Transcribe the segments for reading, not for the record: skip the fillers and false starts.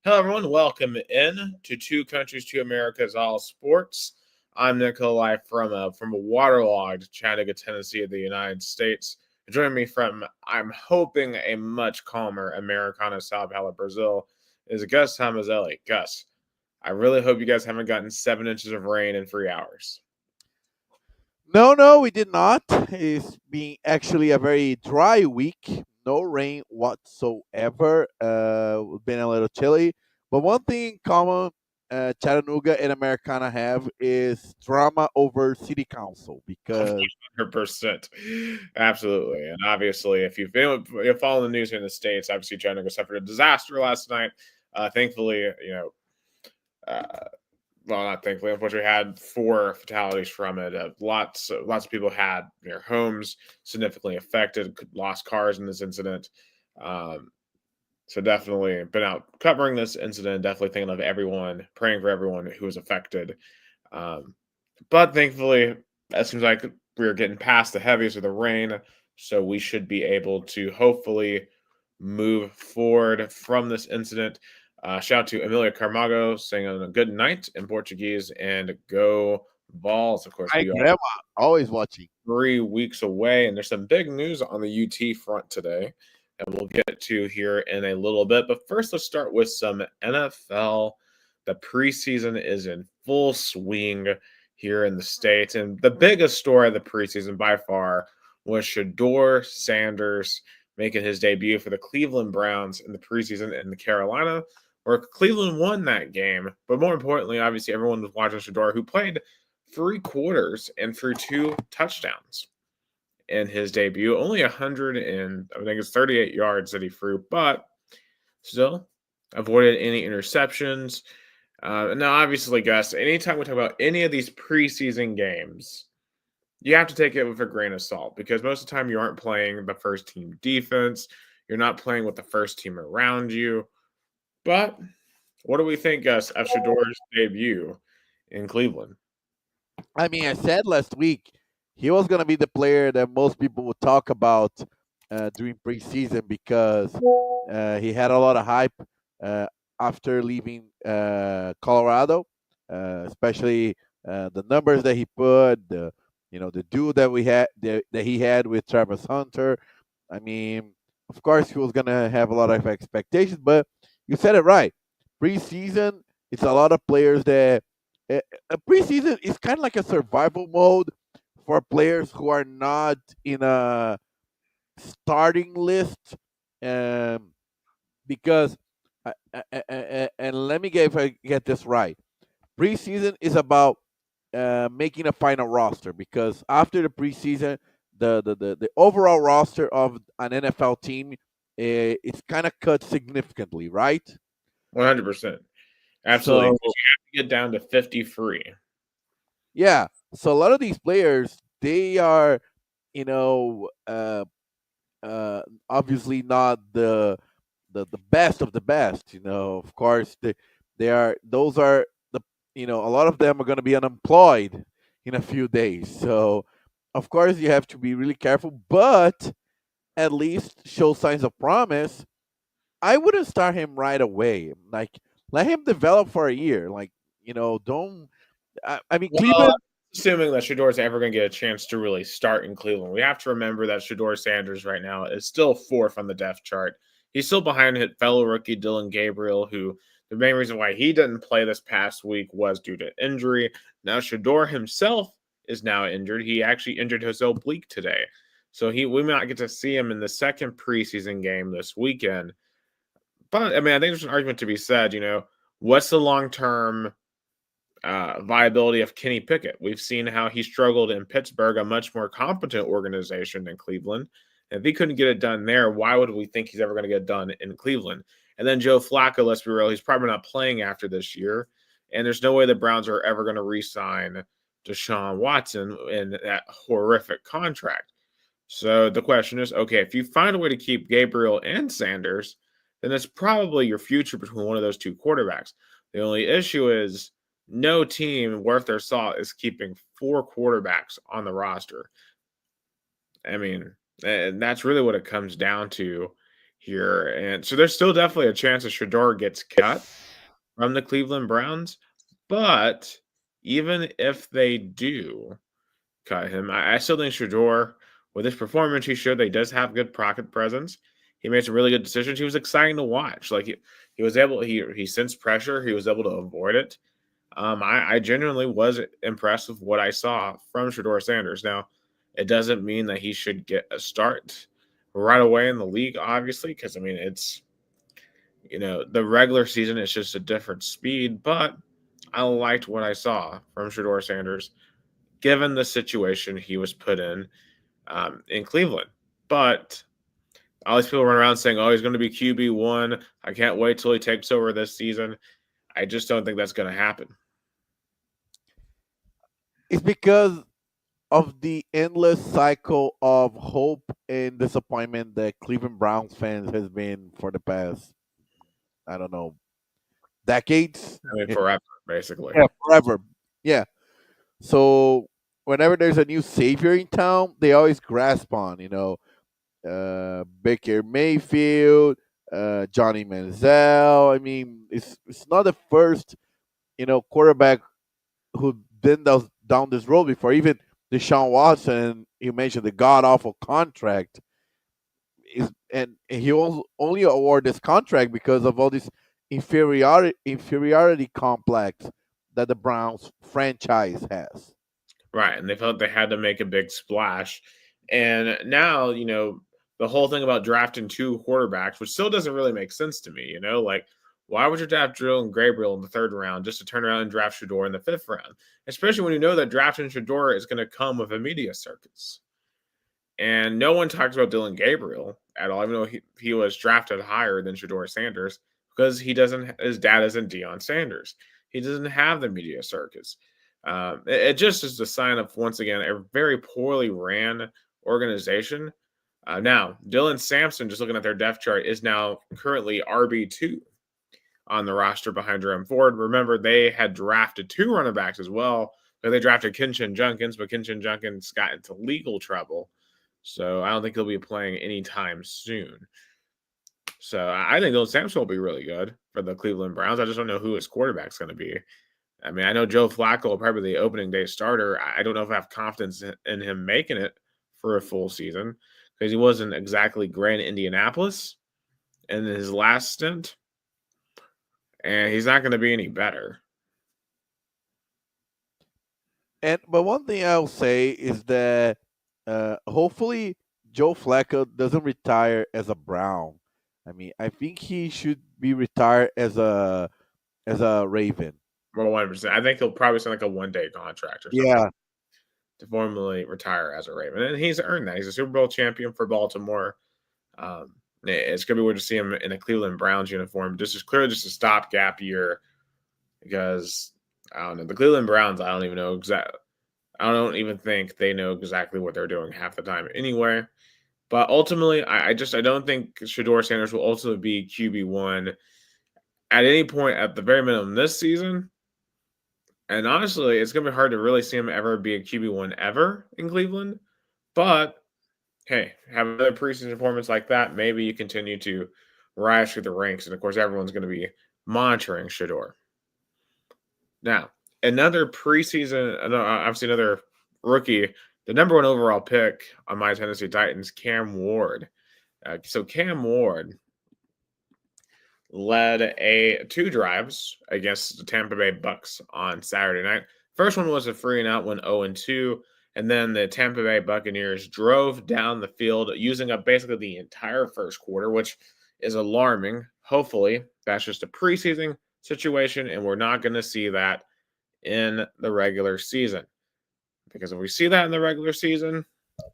Hello, everyone. Welcome in to Two Countries, Two Americas, All Sports. I'm Nikolai from a waterlogged Chattanooga, Tennessee, of the United States. Joining me from, I'm hoping, a much calmer Americana, Sao Paulo, Brazil, is Gus Tomazelli. Gus, I really hope you guys haven't gotten 7 inches of rain in 3 hours. No, we did not. It's been actually a very dry week. No rain whatsoever. It's been a little chilly. But one thing in common Chattanooga and Americana have is drama over city council because 100%. Absolutely. And obviously, if you've followed the news here in the States, obviously Chattanooga suffered a disaster last night. Thankfully, uh, well, not thankfully, unfortunately, had 4 fatalities from it. Lots of people had their homes significantly affected, lost cars in this incident. Um, so definitely been out covering this incident. Definitely thinking of everyone, praying for everyone who was affected. Um, but thankfully, it seems like we're getting past the heaviest of the rain, so we should be able to hopefully move forward from this incident. Shout out to Emilia Carmago saying a good night in Portuguese and go balls. Of course, my we are grandma always watching. 3 weeks away, and there's some big news on the UT front today, and we'll get to here in a little bit. But first, let's start with some NFL. The preseason is in full swing here in the States, and the biggest story of the preseason by far was Shador Sanders making his debut for the Cleveland Browns in the preseason in the Carolina, where Cleveland won that game. But more importantly, obviously, everyone was watching Shador, who played 3 quarters and threw 2 touchdowns in his debut. Only 100 and I think it's 38 yards that he threw, but still avoided any interceptions. Now, obviously, Gus, anytime we talk about any of these preseason games, you have to take it with a grain of salt because most of the time you aren't playing the first team defense. You're not playing with the first team around you. But what do we think, Gus, of Shador's debut in Cleveland? I mean, I said last week he was going to be the player that most people would talk about during preseason because he had a lot of hype uh, after leaving Colorado, especially the numbers that he put, the duel that that he had with Travis Hunter. I mean, of course, he was going to have a lot of expectations, but you said it right. Preseason, it's a lot of players that a preseason is kind of like a survival mode for players who are not in a starting list, um, because and let me get if I get this right. Preseason is about making a final roster because after the preseason, the overall roster of an NFL team it's kind of cut significantly, right? 100%. Absolutely. So 'Cause you have to get down to 53. yeah, so a lot of these players they are, you know, obviously not the best of the best. Of course they are. Those are the a lot of them are going to be unemployed in a few days. So of course you have to be really careful, but at least show signs of promise. I wouldn't start him right away. Like let him develop for a year. Like don't. I mean Well, Cleveland. assuming that Shador's ever going to get a chance to really start in Cleveland, we have to remember that Shador Sanders right now is still fourth on the depth chart. He's still behind his fellow rookie Dylan Gabriel, who the main reason why he didn't play this past week was due to injury. Now Shador himself is now injured. He actually injured his oblique today. So we may not get to see him in the second preseason game this weekend. But I mean, I think there's an argument to be said, what's the long-term viability of Kenny Pickett? We've seen how he struggled in Pittsburgh, a much more competent organization than Cleveland. And if he couldn't get it done there, why would we think he's ever going to get it done in Cleveland? And then Joe Flacco, let's be real, he's probably not playing after this year. And there's no way the Browns are ever going to re-sign Deshaun Watson in that horrific contract. So the question is, okay, if you find a way to keep Gabriel and Sanders, then it's probably your future between one of those two quarterbacks. The only issue is no team worth their salt is keeping 4 quarterbacks on the roster. I mean, and that's really what it comes down to here. And so there's still definitely a chance that Shador gets cut from the Cleveland Browns. But even if they do cut him, I still think Shador, with his performance, he showed that he does have good pocket presence. He made some really good decisions. He was exciting to watch. Like he was able, he sensed pressure. He was able to avoid it. I genuinely was impressed with what I saw from Shador Sanders. Now, it doesn't mean that he should get a start right away in the league, obviously, because I mean it's the regular season is just a different speed. But I liked what I saw from Shador Sanders, given the situation he was put in Cleveland. But all these people run around saying, "Oh, he's going to be QB1. I can't wait till he takes over this season." I just don't think that's going to happen. It's because of the endless cycle of hope and disappointment that Cleveland Browns fans has been for the past, I don't know, decades. I mean, forever, basically. Yeah, forever. Yeah. So whenever there's a new savior in town, they always grasp on, Baker Mayfield, Johnny Manziel. I mean, it's not the first, quarterback who been down this road before. Even Deshaun Watson, you mentioned the god awful contract is, and he only award this contract because of all this inferiority complex that the Browns franchise has. Right, and they felt they had to make a big splash. And now, the whole thing about drafting two quarterbacks, which still doesn't really make sense to me, like why would you draft Drill and Gabriel in the third round just to turn around and draft Shador in the fifth round? Especially when you know that drafting Shador is going to come with a media circus. And no one talks about Dylan Gabriel at all, even though he was drafted higher than Shador Sanders, because his dad isn't Deion Sanders. He doesn't have the media circus. It just is a sign of, once again, a very poorly ran organization. Now, Dylan Sampson, just looking at their depth chart, is now currently RB2 on the roster behind Jerome Ford. Remember, they had drafted two running backs as well. They drafted Kinchin Junkins, but Kinchin Junkins got into legal trouble. So I don't think he'll be playing anytime soon. So I think Dylan Sampson will be really good for the Cleveland Browns. I just don't know who his quarterback's going to be. I mean, I know Joe Flacco will probably be the opening day starter. I don't know if I have confidence in him making it for a full season because he wasn't exactly great in Indianapolis in his last stint, and he's not going to be any better. But one thing I'll say is that hopefully Joe Flacco doesn't retire as a Brown. I mean, I think he should be retired as a Raven. Well, 100%. I think he'll probably sign like a one-day contract or something Yeah, to formally retire as a Raven, and he's earned that. He's a Super Bowl champion for Baltimore. It's gonna be weird to see him in a Cleveland Browns uniform. This is clearly just a stopgap year because I don't know the Cleveland Browns. I don't even know exactly. I don't even think they know exactly what they're doing half the time anyway. But ultimately, I don't think Shador Sanders will ultimately be QB1 at any point at the very minimum this season. And honestly, it's gonna be hard to really see him ever be a QB1 ever in Cleveland. But hey, have another preseason performance like that, maybe you continue to rise through the ranks. And of course, everyone's going to be monitoring Shador. Now, another preseason, obviously another rookie, the number one overall pick on my Tennessee Titans, Cam Ward. So Cam Ward led two drives against the Tampa Bay Bucks on Saturday night. First one was a free and out, went 0-2. And then the Tampa Bay Buccaneers drove down the field using up basically the entire first quarter, which is alarming. Hopefully, that's just a preseason situation, and we're not going to see that in the regular season. Because if we see that in the regular season,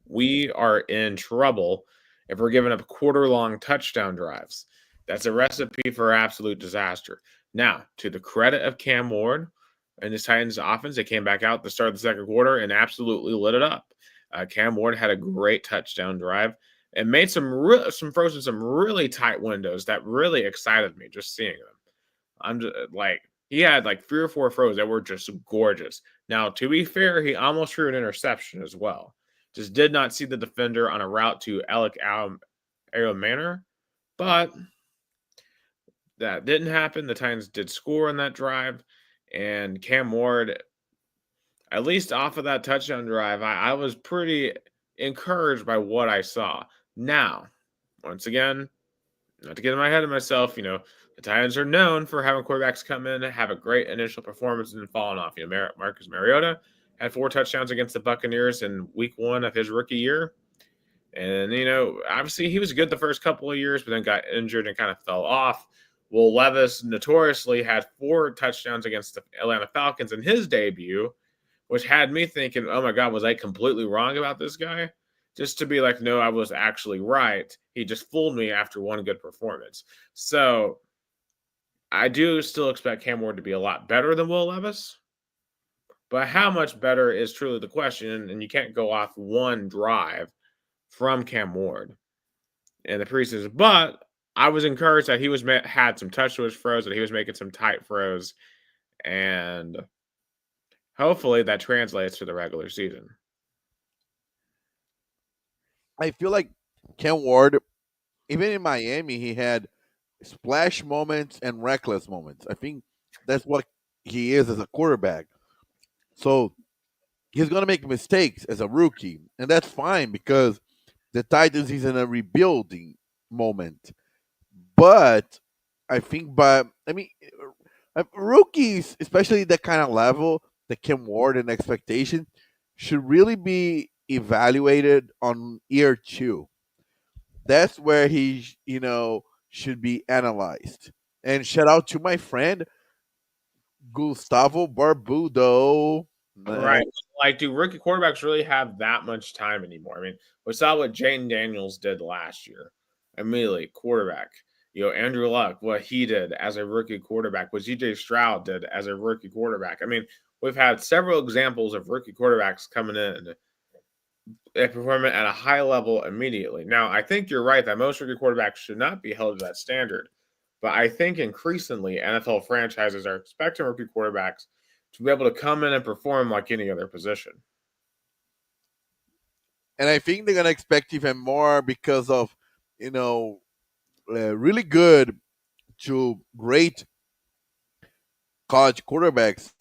we are in trouble if we're giving up quarter-long touchdown drives. That's a recipe for absolute disaster. Now, to the credit of Cam Ward and his Titans offense, they came back out at the start of the second quarter and absolutely lit it up. Cam Ward had a great touchdown drive and made some really tight windows that really excited me just seeing them. I'm just he had like 3 or 4 throws that were just gorgeous. Now, to be fair, he almost threw an interception as well. Just did not see the defender on a route to Alec Arrow Manor. But that didn't happen. The Titans did score on that drive, and Cam Ward, at least off of that touchdown drive, I was pretty encouraged by what I saw. Now, once again, not to get in my head of myself, the Titans are known for having quarterbacks come in, have a great initial performance, and then falling off. Marcus Mariota had 4 touchdowns against the Buccaneers in week 1 of his rookie year. And, obviously he was good the first couple of years, but then got injured and kind of fell off. Will Levis notoriously had 4 touchdowns against the Atlanta Falcons in his debut, which had me thinking, oh my God, was I completely wrong about this guy? Just to be like, no, I was actually right. He just fooled me after one good performance. So I do still expect Cam Ward to be a lot better than Will Levis. But how much better is truly the question, and you can't go off one drive from Cam Ward in the preseason. But I was encouraged that he had some touch to his throws, that he was making some tight throws, and hopefully that translates to the regular season. I feel like Ken Ward, even in Miami, he had splash moments and reckless moments. I think that's what he is as a quarterback. So he's going to make mistakes as a rookie, and that's fine because the Titans is in a rebuilding moment. But I think, rookies, especially that kind of level, the Kim Ward and expectation, should really be evaluated on year 2. That's where he, should be analyzed. And shout out to my friend Gustavo Barbudo. Right. Like, do rookie quarterbacks really have that much time anymore? I mean, we saw what Jane Daniels did last year. Immediately, quarterback. Andrew Luck, what he did as a rookie quarterback, what CJ Stroud did as a rookie quarterback. I mean, we've had several examples of rookie quarterbacks coming in and performing at a high level immediately. Now, I think you're right that most rookie quarterbacks should not be held to that standard. But I think increasingly NFL franchises are expecting rookie quarterbacks to be able to come in and perform like any other position. And I think they're going to expect even more because of, really good to great college quarterbacks.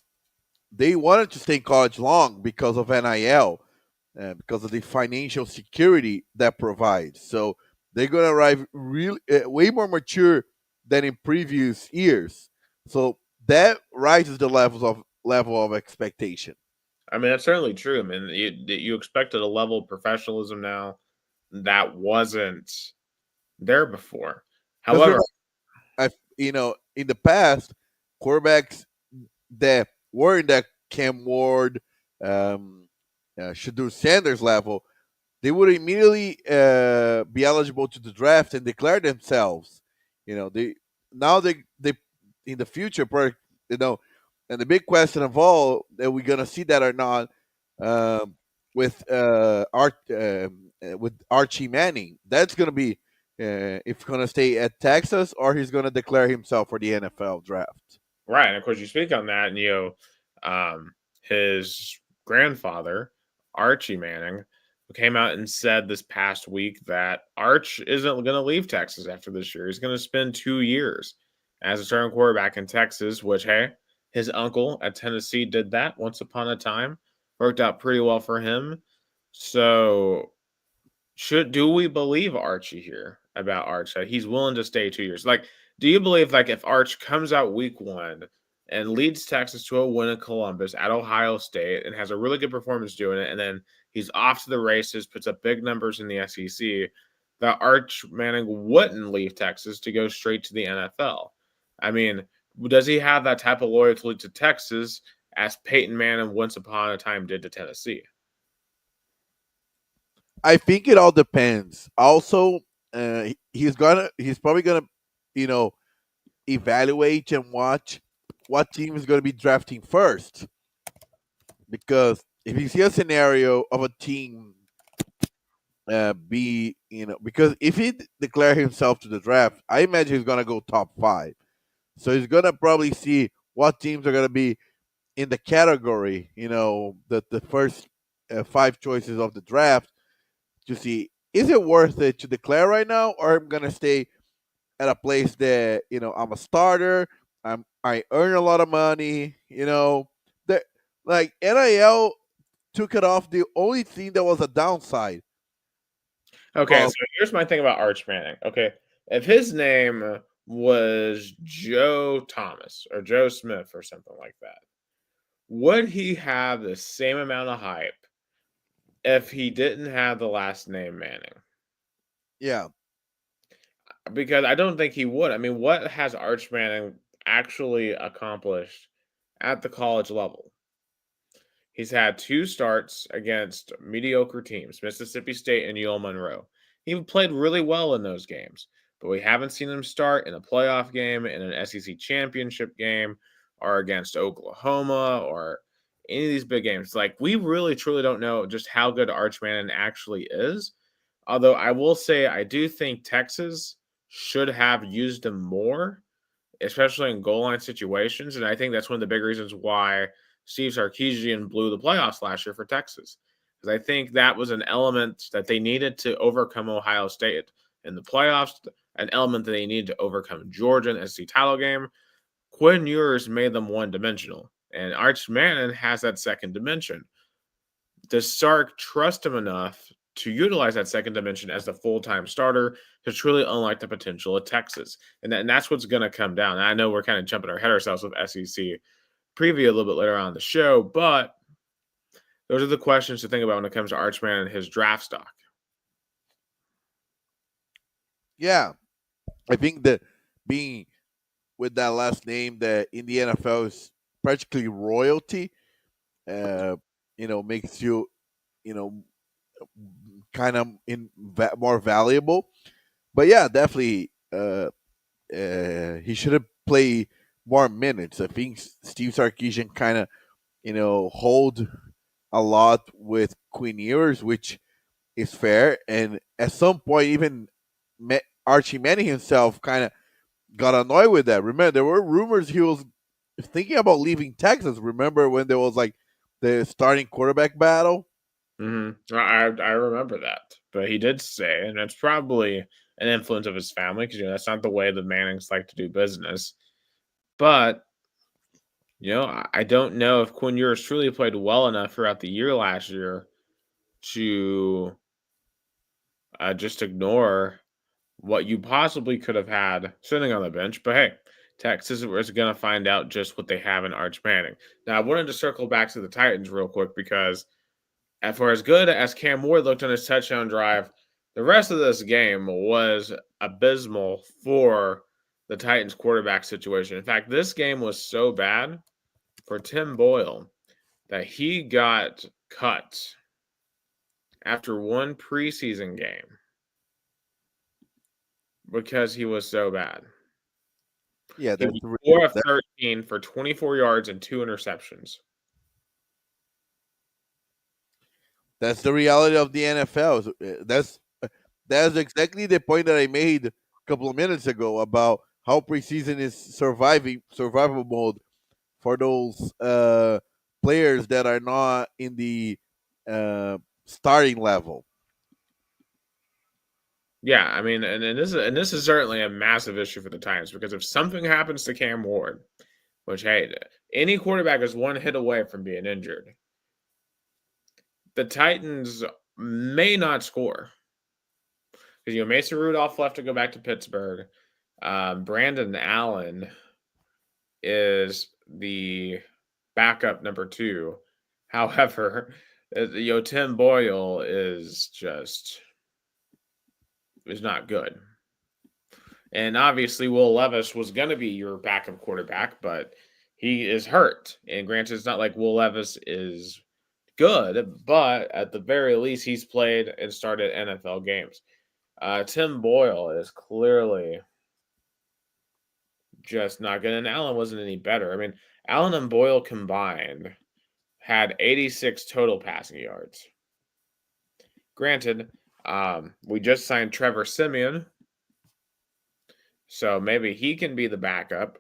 They wanted to stay in college long because of NIL, because of the financial security that provides. So they're going to arrive really way more mature than in previous years. So that rises the level of expectation. I mean, that's certainly true. I mean, you expected a level of professionalism now that wasn't there before. Because However, in the past, quarterbacks that were in that Cam Ward, Shadur Sanders level, they would immediately be eligible to the draft and declare themselves. They now they in the future, and the big question of all that we're gonna see that or not, with with Archie Manning, that's gonna be if he's gonna stay at Texas or he's gonna declare himself for the NFL draft. right, and of course, you speak on that, and his grandfather, Archie Manning, who came out and said this past week that Arch isn't going to leave Texas after this year. He's going to spend 2 years as a starting quarterback in Texas, which, hey, his uncle at Tennessee did that once upon a time. Worked out pretty well for him. So, do we believe Archie here about Arch that he's willing to stay 2 years? Like, do you believe like if Arch comes out week 1 and leads Texas to a win in Columbus at Ohio State and has a really good performance doing it, and then he's off to the races, puts up big numbers in the SEC, that Arch Manning wouldn't leave Texas to go straight to the NFL? I mean, does he have that type of loyalty to Texas as Peyton Manning once upon a time did to Tennessee? I think it all depends. Also, he's probably gonna, you know, evaluate and watch what team is gonna be drafting first. Because if you see a scenario of a team because if he declare himself to the draft, I imagine he's gonna go top 5. So he's gonna probably see what teams are gonna be in the category, the first 5 choices of the draft to see is it worth it to declare right now or I'm gonna stay at a place that I'm a starter. I earn a lot of money. That like NIL took it off. The only thing that was a downside Okay, so of here's my thing about Arch Manning. Okay, if his name was Joe Thomas or Joe Smith or something like that, would he have the same amount of hype if he didn't have the last name Manning? yeah, Because I don't think he would. I mean, what has Arch Manning actually accomplished at the college level? He's had 2 starts against mediocre teams, Mississippi State and UL Monroe. He played really well in those games, but we haven't seen him start in a playoff game, in an SEC championship game, or against Oklahoma or any of these big games. Like, we really truly don't know just how good Arch Manning actually is. Although I will say I do think Texas should have used him more, especially in goal line situations. And I think that's one of the big reasons why Steve Sarkisian blew the playoffs last year for Texas. Because I think that was an element that they needed to overcome Ohio State in the playoffs, an element that they needed to overcome Georgia in the SEC title game. Quinn Ewers made them one dimensional, and Arch Manning has that second dimension. Does Sark trust him enough to utilize that second dimension as the full-time starter to truly unlock the potential of Texas? And that's what's going to come down. And I know we're kind of jumping ahead ourselves with SEC preview a little bit later on the show, but those are the questions to think about when it comes to Archman and his draft stock. yeah. I think that being with that last name that in the NFL is practically royalty, uh, makes you, you know, kind of more valuable. But yeah, definitely, he should have played more minutes. I think Steve Sarkisian kind of, hold a lot with Queen Ewers, which is fair. And at some point, even Archie Manning himself kind of got annoyed with that. Remember, there were rumors he was thinking about leaving Texas. Remember when there was like the starting quarterback battle? I remember that, but he did say, and it's probably an influence of his family because that's not the way the Mannings like to do business. But I don't know if Quinn Ewers truly played well enough throughout the year last year to just ignore what you possibly could have had sitting on the bench. But hey, Texas is going to find out just what they have in Arch Manning. Now, I wanted to circle back to the Titans real quick because for as good as Cam Ward looked on his touchdown drive, the rest of this game was abysmal for the Titans quarterback situation. In fact, this game was so bad for Tim Boyle that he got cut after one preseason game because he was so bad. Yeah, He that's was 4 of 13 for 24 yards and 2 interceptions. that's the reality of the NFL. That's exactly the point that I made a couple of minutes ago about how preseason is survival mode for those players that are not in the uh, starting level. Yeah, I mean, and this is certainly a massive issue for the Titans because if something happens to Cam Ward, which hey, any quarterback is one hit away from being injured, the Titans may not score because Mason Rudolph left to go back to Pittsburgh. Brandon Allen is the backup number 2. However, Tim Boyle is not good. And obviously, Will Levis was going to be your backup quarterback, but he is hurt. And granted, it's not like Will Levis is good, but at the very least, he's played and started NFL games. Tim Boyle is clearly just not good, and Allen wasn't any better. I mean, Allen and Boyle combined had 86 total passing yards. Granted, we just signed Trevor Simeon, so maybe he can be the backup.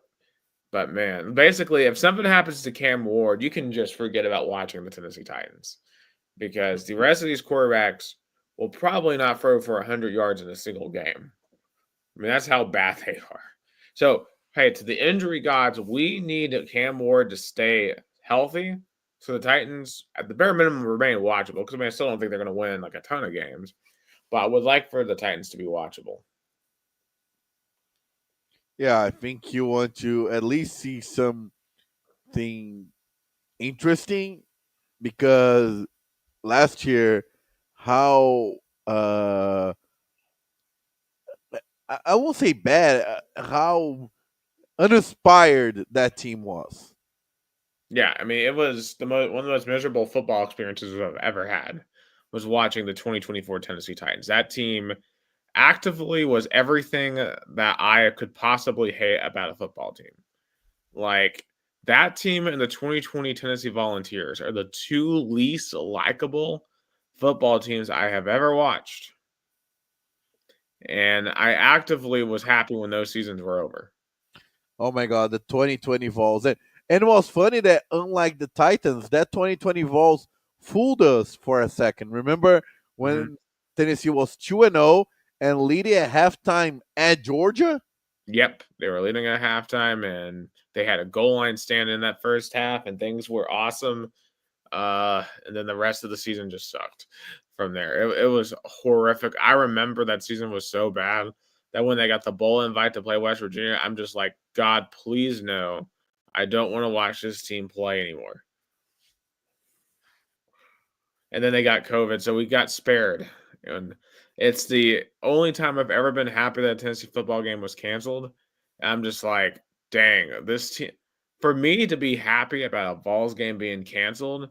But man, basically, if something happens to Cam Ward, you can just forget about watching the Tennessee Titans because the rest of these quarterbacks will probably not throw for 100 yards in a single game. I mean, that's how bad they are. So, hey, to the injury gods, we need Cam Ward to stay healthy. So the Titans, at the bare minimum, remain watchable. Because I mean, I still don't think they're going to win like a ton of games, but I would like for the Titans to be watchable. Yeah, I think you want to at least see something interesting because last year, how I won't say bad, how uninspired that team was. Yeah, I mean, it was one of the most miserable football experiences I've ever had. Was watching the 2024 Tennessee Titans. That team actively was everything that I could possibly hate about a football team. Like that team and the 2020 Tennessee Volunteers are the two least likable football teams I have ever watched. And I actively was happy when those seasons were over. Oh my god, the 2020 Vols. And it was funny that unlike the Titans, that 2020 Vols fooled us for a second. Remember Mhm. when Tennessee was 2-0 and leading at halftime at Georgia? Yep, they were leading at halftime and they had a goal line stand in that first half and things were awesome. And then the rest of the season just sucked from there. It was horrific. I remember that season was so bad that when they got the bowl invite to play West Virginia, I'm just like, God, please no. I don't want to watch this team play anymore. And then they got COVID, so we got spared. And it's the only time I've ever been happy that a Tennessee football game was canceled. I'm just like, dang, this team. For me to be happy about a Vols game being canceled,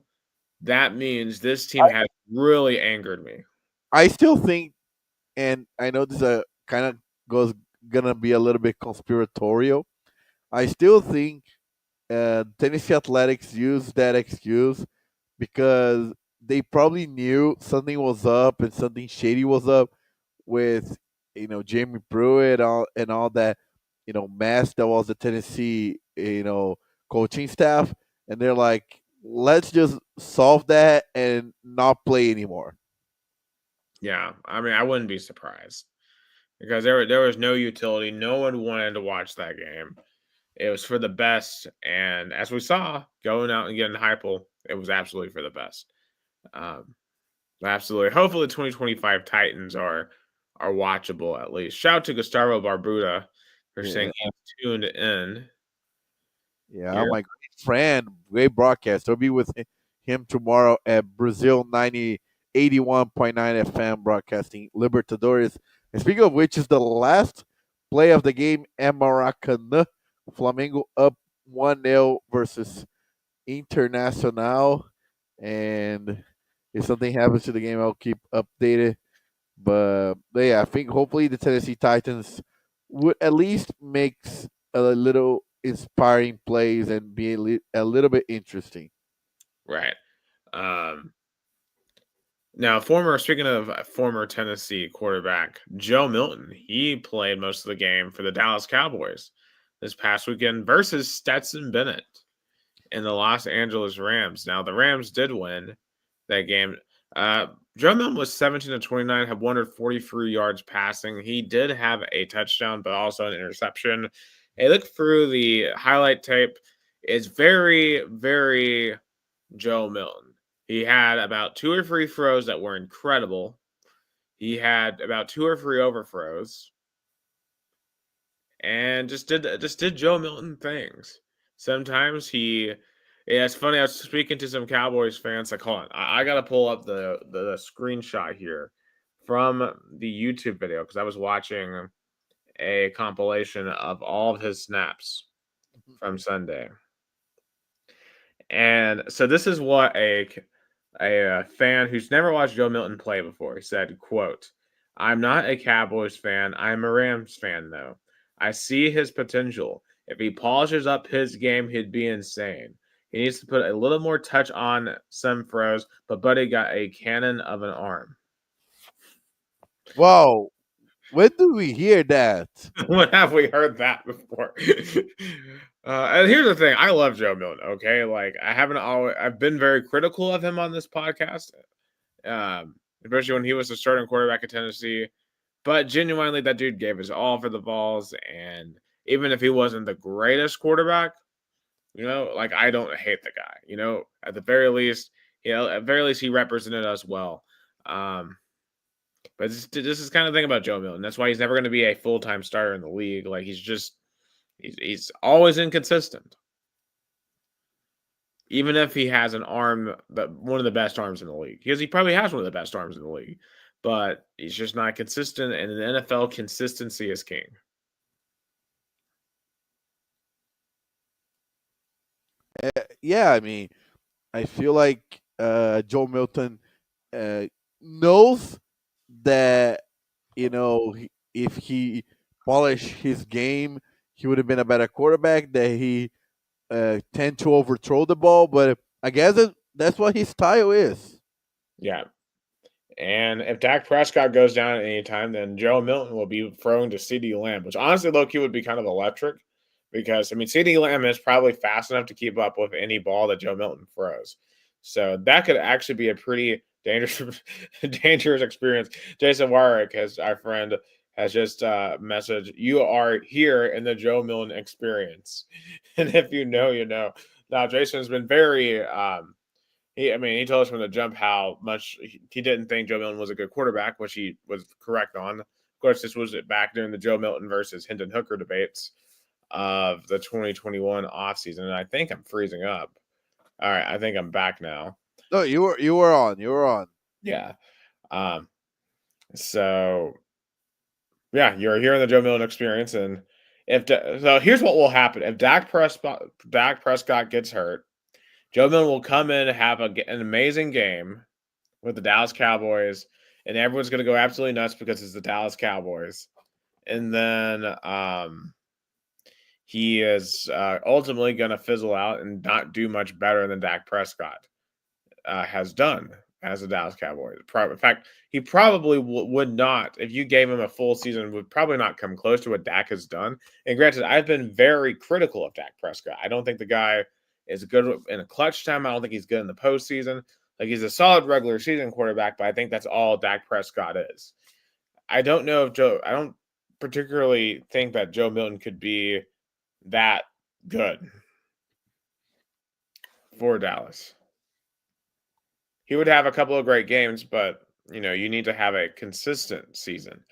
that means this team has really angered me. I still think, and I know this kind of goes gonna be a little bit conspiratorial. I still think Tennessee Athletics used that excuse because they probably knew something was up and something shady was up with Jamie Pruitt and all that mess that was the Tennessee coaching staff, and they're like, let's just solve that and not play anymore. Yeah, I mean, I wouldn't be surprised because there was no utility. No one wanted to watch that game. It was for the best, and as we saw, going out and getting Heupel, it was absolutely for the best. Um, absolutely. Hopefully, the 2025 Titans are watchable at least. Shout out to Gustavo Barbuda for Yeah, saying he's tuned in yeah, here. my great friend, great broadcast. I'll be with him tomorrow at Brazil 81.9 FM broadcasting Libertadores. And speaking of which, is the last play of the game at Maracanã. Flamengo up 1-0 versus Internacional. And if something happens to the game, I'll keep updated. But yeah, I think hopefully the Tennessee Titans would at least makes a little inspiring plays and be a little bit interesting. Right. Um, Now, speaking of former Tennessee quarterback Joe Milton, he played most of the game for the Dallas Cowboys this past weekend versus Stetson Bennett in the Los Angeles Rams. Now, the Rams did win that game. Joe Milton was 17 to 29, had 143 yards passing. He did have a touchdown, but also an interception. A look through the highlight tape is very, very Joe Milton. He had about 2 or 3 throws that were incredible. He had about 2 or 3 overthrows and just did Joe Milton things. Sometimes yeah, it's funny. I was speaking to some Cowboys fans. Like, hold on, I gotta pull up the screenshot here from the YouTube video because I was watching a compilation of all of his snaps from Sunday. And so this is what a fan who's never watched Joe Milton play before said, quote, I'm not a Cowboys fan. I'm a Rams fan, though. I see his potential. If he polishes up his game, he'd be insane. He needs to put a little more touch on some throws, but Buddy got a cannon of an arm. Wow, when do we hear that? When have we heard that before? And here's the thing: I love Joe Milton. Okay, like I've been very critical of him on this podcast, especially when he was the starting quarterback at Tennessee. But genuinely, that dude gave his all for the balls, and even if he wasn't the greatest quarterback, like I don't hate the guy. At the very least, he represented us well. Um, but this is kind of the thing about Joe Milton. That's why he's never going to be a full time starter in the league. Like he's always inconsistent. Even if he has an arm, one of the best arms in the league, because he probably has one of the best arms in the league, but he's just not consistent. And in the NFL, consistency is king. Yeah, I mean, I feel like Joe Milton uh, knows that if he polished his game, he would have been a better quarterback. That he tend to overthrow the ball, but I guess that's what his style is. Yeah. And if Dak Prescott goes down at any time, then Joe Milton will be throwing to CeeDee Lamb, which honestly, low-key would be kind of electric because, I mean, CeeDee Lamb is probably fast enough to keep up with any ball that Joe Milton throws. So that could actually be a pretty dangerous, dangerous experience. Jason Warwick, our friend, has just messaged, "You are here in the Joe Milton experience." And if you know, you know. Now, Jason's been very he told us from the jump how much he didn't think Joe Milton was a good quarterback, which he was correct on. Of course, this was back during the Joe Milton versus Hendon Hooker debates of the 2021 offseason. And I think I'm freezing up. All right, I think I'm back now. No, you were on. You were on. Yeah. Um, so yeah, you're here in the Joe Milton experience, and so here's what will happen if Dak Prescott gets hurt. Joe Milton will come in and have an amazing game with the Dallas Cowboys, and everyone's going to go absolutely nuts because it's the Dallas Cowboys. And then he is ultimately going to fizzle out and not do much better than Dak Prescott has done as a Dallas Cowboys. In fact, he probably would not, if you gave him a full season, would probably not come close to what Dak has done. And granted, I've been very critical of Dak Prescott. I don't think the guy is good in a clutch time. I don't think he's good in the postseason. Like he's a solid regular season quarterback, but I think that's all Dak Prescott is. I don't particularly think that Joe Milton could be that good for Dallas. He would have a couple of great games, but you need to have a consistent season.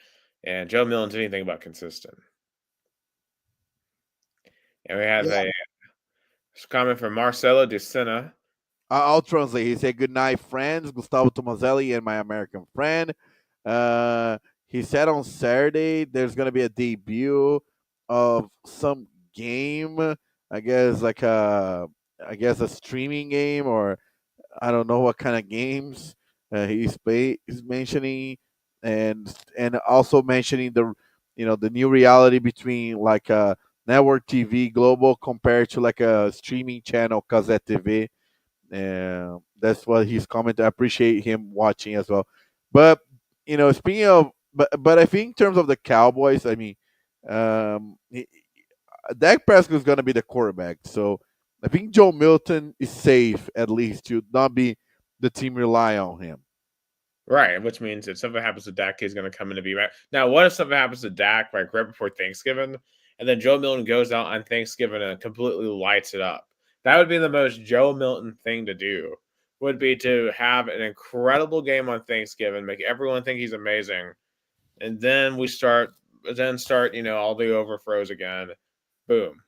And Joe Milton's anything but consistent. And we have Yeah, a comment from Marcelo De Sena. I'll translate. He said, "Good night, friends. Gustavo Tomazelli and my American friend." Uh, he said on Saturday there's gonna be a debut of some game. I guess a streaming game, or I don't know what kind of games he's mentioning, and also mentioning the new reality between like network TV global compared to like a streaming channel Kazet TV. And that's what he's commented. I appreciate him watching as well. But speaking of, but I think in terms of the Cowboys, I mean, um, Dak Prescott is going to be the quarterback, so I think Joe Milton is safe at least to not be the team rely on him. Right, which means if something happens to Dak, he's going to come in and be back. Now, what if something happens to Dak like right before Thanksgiving, and then Joe Milton goes out on Thanksgiving and completely lights it up? That would be the most Joe Milton thing to do. Would be to have an incredible game on Thanksgiving, make everyone think he's amazing, and then start all the overthrows again. Boom.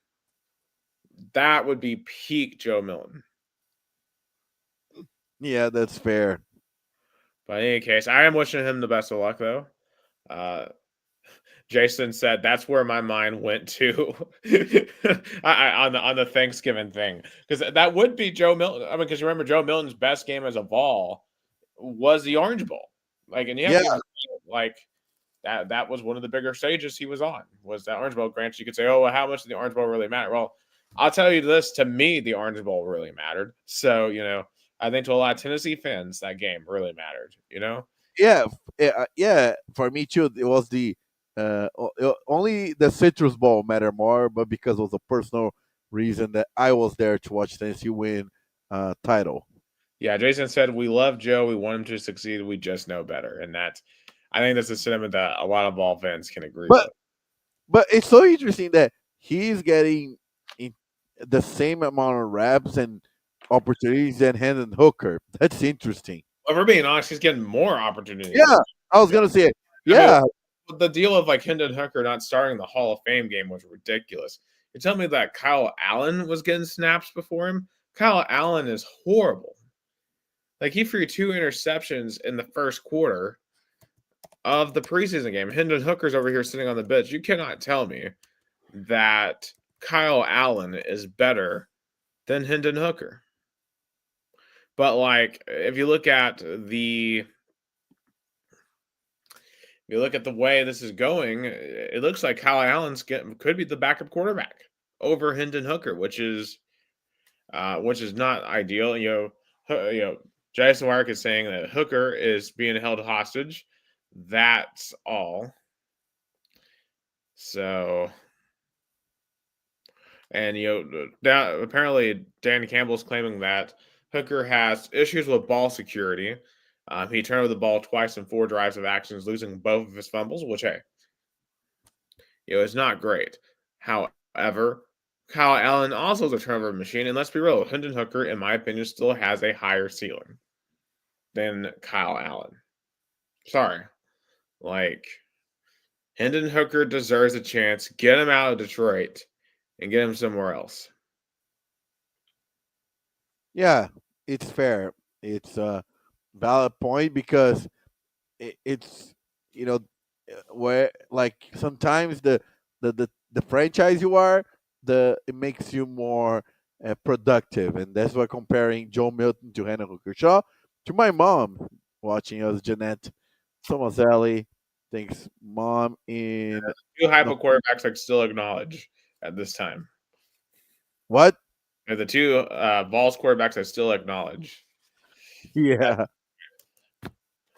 That would be peak Joe Milton. Yeah, that's fair. But in any case, I am wishing him the best of luck, though. Uh, Jason said that's where my mind went to on the Thanksgiving thing, because that would be Joe Milton. I mean, because remember Joe Milton's best game as a ball was the Orange Bowl, like, and you have Yeah, to give him, like that was one of the bigger stages he was on, was that Orange Bowl. Granted, you could say, oh, well, how much did the Orange Bowl really matter? Well, I'll tell you this: to me, the Orange Bowl really mattered. So I think to a lot of Tennessee fans, that game really mattered. yeah. For me too, it was the only the Citrus Bowl matter more, but because it was a personal reason that I was there to watch Tennessee win title. Yeah, Jason said we love Joe. We want him to succeed. We just know better, and I think that's a sentiment that a lot of ball fans can agree But with. but it's so interesting that he's getting in the same amount of reps and opportunities than Hendon Hooker. That's interesting. But for being honest, he's getting more opportunities. Yeah, I was gonna say it. I mean, Yeah, the deal of like Hendon Hooker not starting the Hall of Fame game was ridiculous. You're telling me that Kyle Allen was getting snaps before him? Kyle Allen is horrible. Like he threw 2 interceptions in the first quarter of the preseason game. Hendon Hooker's over here sitting on the bench. You cannot tell me that Kyle Allen is better than Hendon Hooker. But like if you look at the way this is going, it looks like Kyle Allen's could be the backup quarterback over Hendon Hooker, which is not ideal. Jason Warwick is saying that Hooker is being held hostage. That's all. So, and apparently Dan Campbell's claiming that Hooker has issues with ball security. He turned over the ball twice in 4 drives of actions, losing both of his fumbles, which hey, it's not great. However, Kyle Allen also is a turnover machine, and let's be real, Hendon Hooker, in my opinion, still has a higher ceiling than Kyle Allen. Sorry. Like, Hendon Hooker deserves a chance. Get him out of Detroit and get him somewhere else. yeah, it's fair. It's a valid point because it's where like sometimes the franchise you are, the it makes you more productive, and that's why comparing Joe Milton to Hannah Hooker Shaw to my mom watching us, Jeanette Tomazelli thinks mom in 2 no, hypo quarterbacks I still acknowledge at this time. what? And the 2 Vols quarterbacks I still acknowledge. Yeah,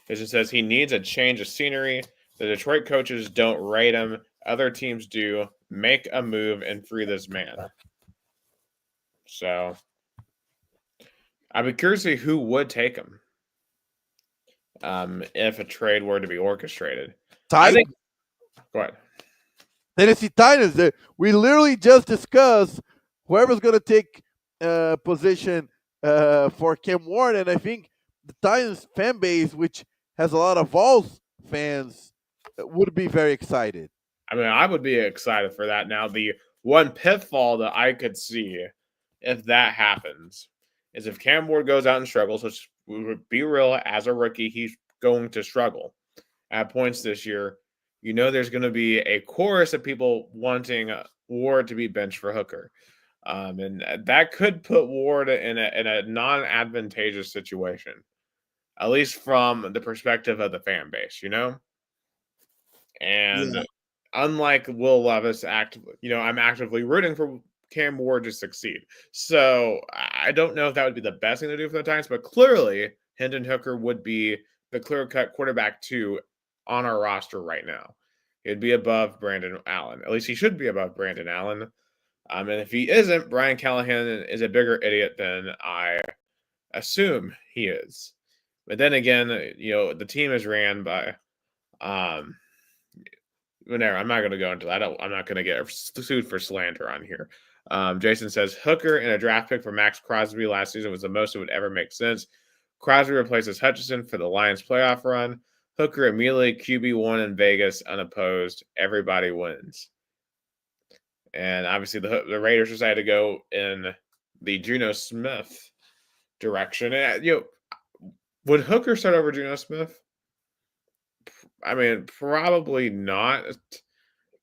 It just says he needs a change of scenery. The Detroit coaches don't rate him. Other teams do. Make a move and free this man. So I'd be curious to see who would take him if a trade were to be orchestrated. I Tight think. Go ahead. Tennessee Titans. We literally just discussed whoever's going to take position for Cam Ward, and I think the Titans fan base, which has a lot of Vols fans, would be very excited. I mean, I would be excited for that. Now, the one pitfall that I could see if that happens is if Cam Ward goes out and struggles, which we would be real, as a rookie, he's going to struggle at points this year. There's going to be a chorus of people wanting Ward to be benched for Hooker. And that could put Ward in a non-advantageous situation, at least from the perspective of the fan base, And Yeah. unlike Will Levis, I'm actively rooting for Cam Ward to succeed. So I don't know if that would be the best thing to do for the Titans, but clearly Hendon Hooker would be the clear-cut quarterback 2 on our roster right now. He'd be above Brandon Allen. At least he should be above Brandon Allen. And if he isn't, Brian Callahan is a bigger idiot than I assume he is. But then again, the team is ran by whatever. I'm not going to go into that. I'm not going to get sued for slander on here. Jason says Hooker in a draft pick for Max Crosby last season was the most it would ever make sense. Crosby replaces Hutchinson for the Lions playoff run. Hooker immediately QB1 in Vegas unopposed. Everybody wins. And obviously the Raiders decided to go in the Geno Smith direction. And, would Hooker start over Geno Smith? I mean, probably not,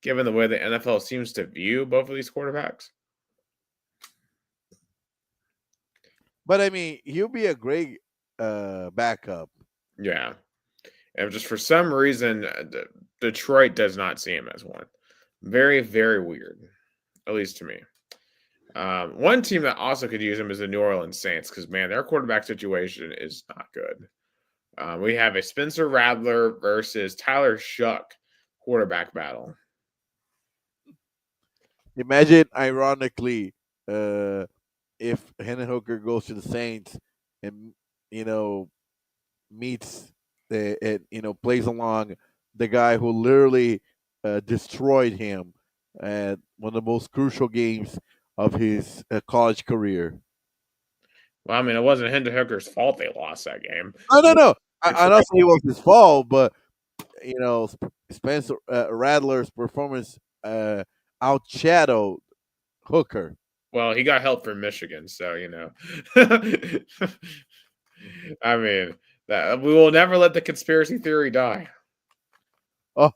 given the way the NFL seems to view both of these quarterbacks. But I mean, he'll be a great backup. Yeah. And just for some reason, Detroit does not see him as one. Very, very weird, at least to me. One team that also could use him is the New Orleans Saints because, man, their quarterback situation is not good. We have a Spencer Rattler versus Tyler Shuck quarterback battle. Imagine, ironically, if Hendon Hooker goes to the Saints and meets plays along the guy who literally destroyed him at one of the most crucial games of his college career. Well, I mean, it wasn't Hendon Hooker's fault they lost that game. No, no, no. It's I don't say it was his fault, but Spencer Rattler's performance outshadowed Hooker. Well, he got help from Michigan, so I mean, that we will never let the conspiracy theory die.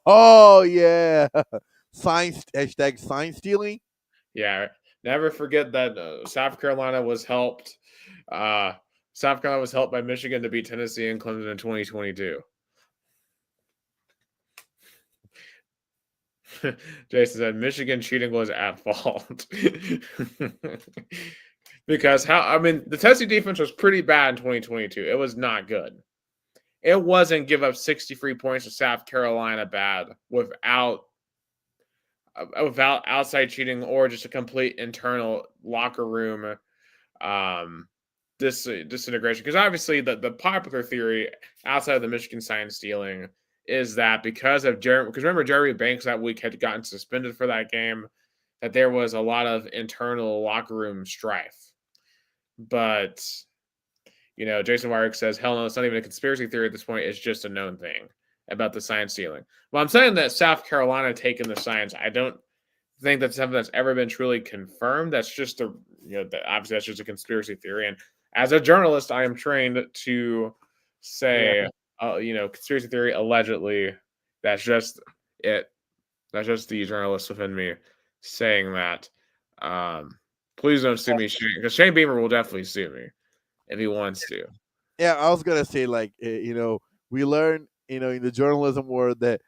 Oh yeah, science science stealing. Yeah, never forget that South Carolina was helped. Uh, South Carolina was helped by Michigan to beat Tennessee and Clemson in 2022. Jason said Michigan cheating was at fault. Because the Tennessee defense was pretty bad in 2022. It was not good. It wasn't give up 63 points to South Carolina bad without outside cheating or just a complete internal locker room disintegration. Because obviously the popular theory outside of the Michigan sign stealing is that because remember Jeremy Banks that week had gotten suspended for that game, that there was a lot of internal locker room strife. But Jason Wyrick says, hell no, it's not even a conspiracy theory at this point. It's just a known thing about the science stealing. Well, I'm saying that South Carolina taking the science, I don't think that's something that's ever been truly confirmed. That's just obviously that's just a conspiracy theory. And as a journalist, I am trained to say, conspiracy theory allegedly. That's just it. That's just the journalist within me saying that. Please don't sue me, because Shane Beamer will definitely sue me if he wants to. Yeah, I was gonna say we learn in the journalism world that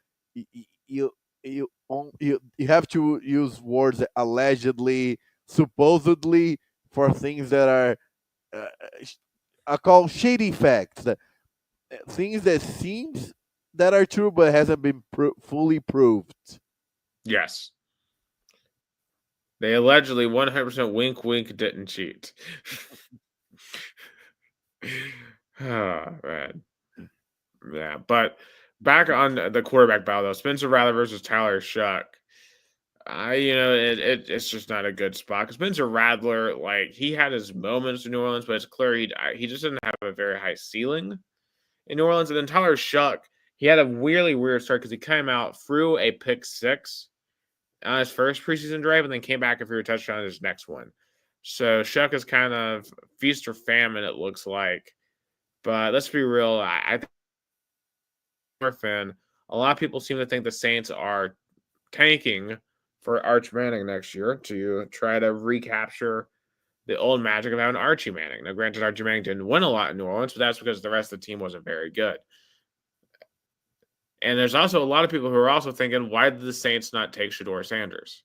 you you have to use words allegedly, supposedly for things that are I call shady facts, that things that seems that are true but hasn't been fully proved. Yes. They allegedly 100% wink wink didn't cheat. Oh, man. Yeah, but back on the quarterback battle though, Spencer Rattler versus Tyler Shuck. It's just not a good spot because Spencer Rattler, like, he had his moments in New Orleans, but it's clear he just didn't have a very high ceiling in New Orleans. And then Tyler Shuck, he had a really weird start because he came out, threw a pick six on his first preseason drive, and then came back and threw a touchdown on his next one. So Shuck is kind of feast or famine, it looks like. But let's be real, I think fan, a lot of people seem to think the Saints are tanking for Arch Manning next year to try to recapture the old magic of having Archie Manning. Now, granted, Archie Manning didn't win a lot in New Orleans, but that's because the rest of the team wasn't very good. And there's also a lot of people who are also thinking, why did the Saints not take Shedeur Sanders?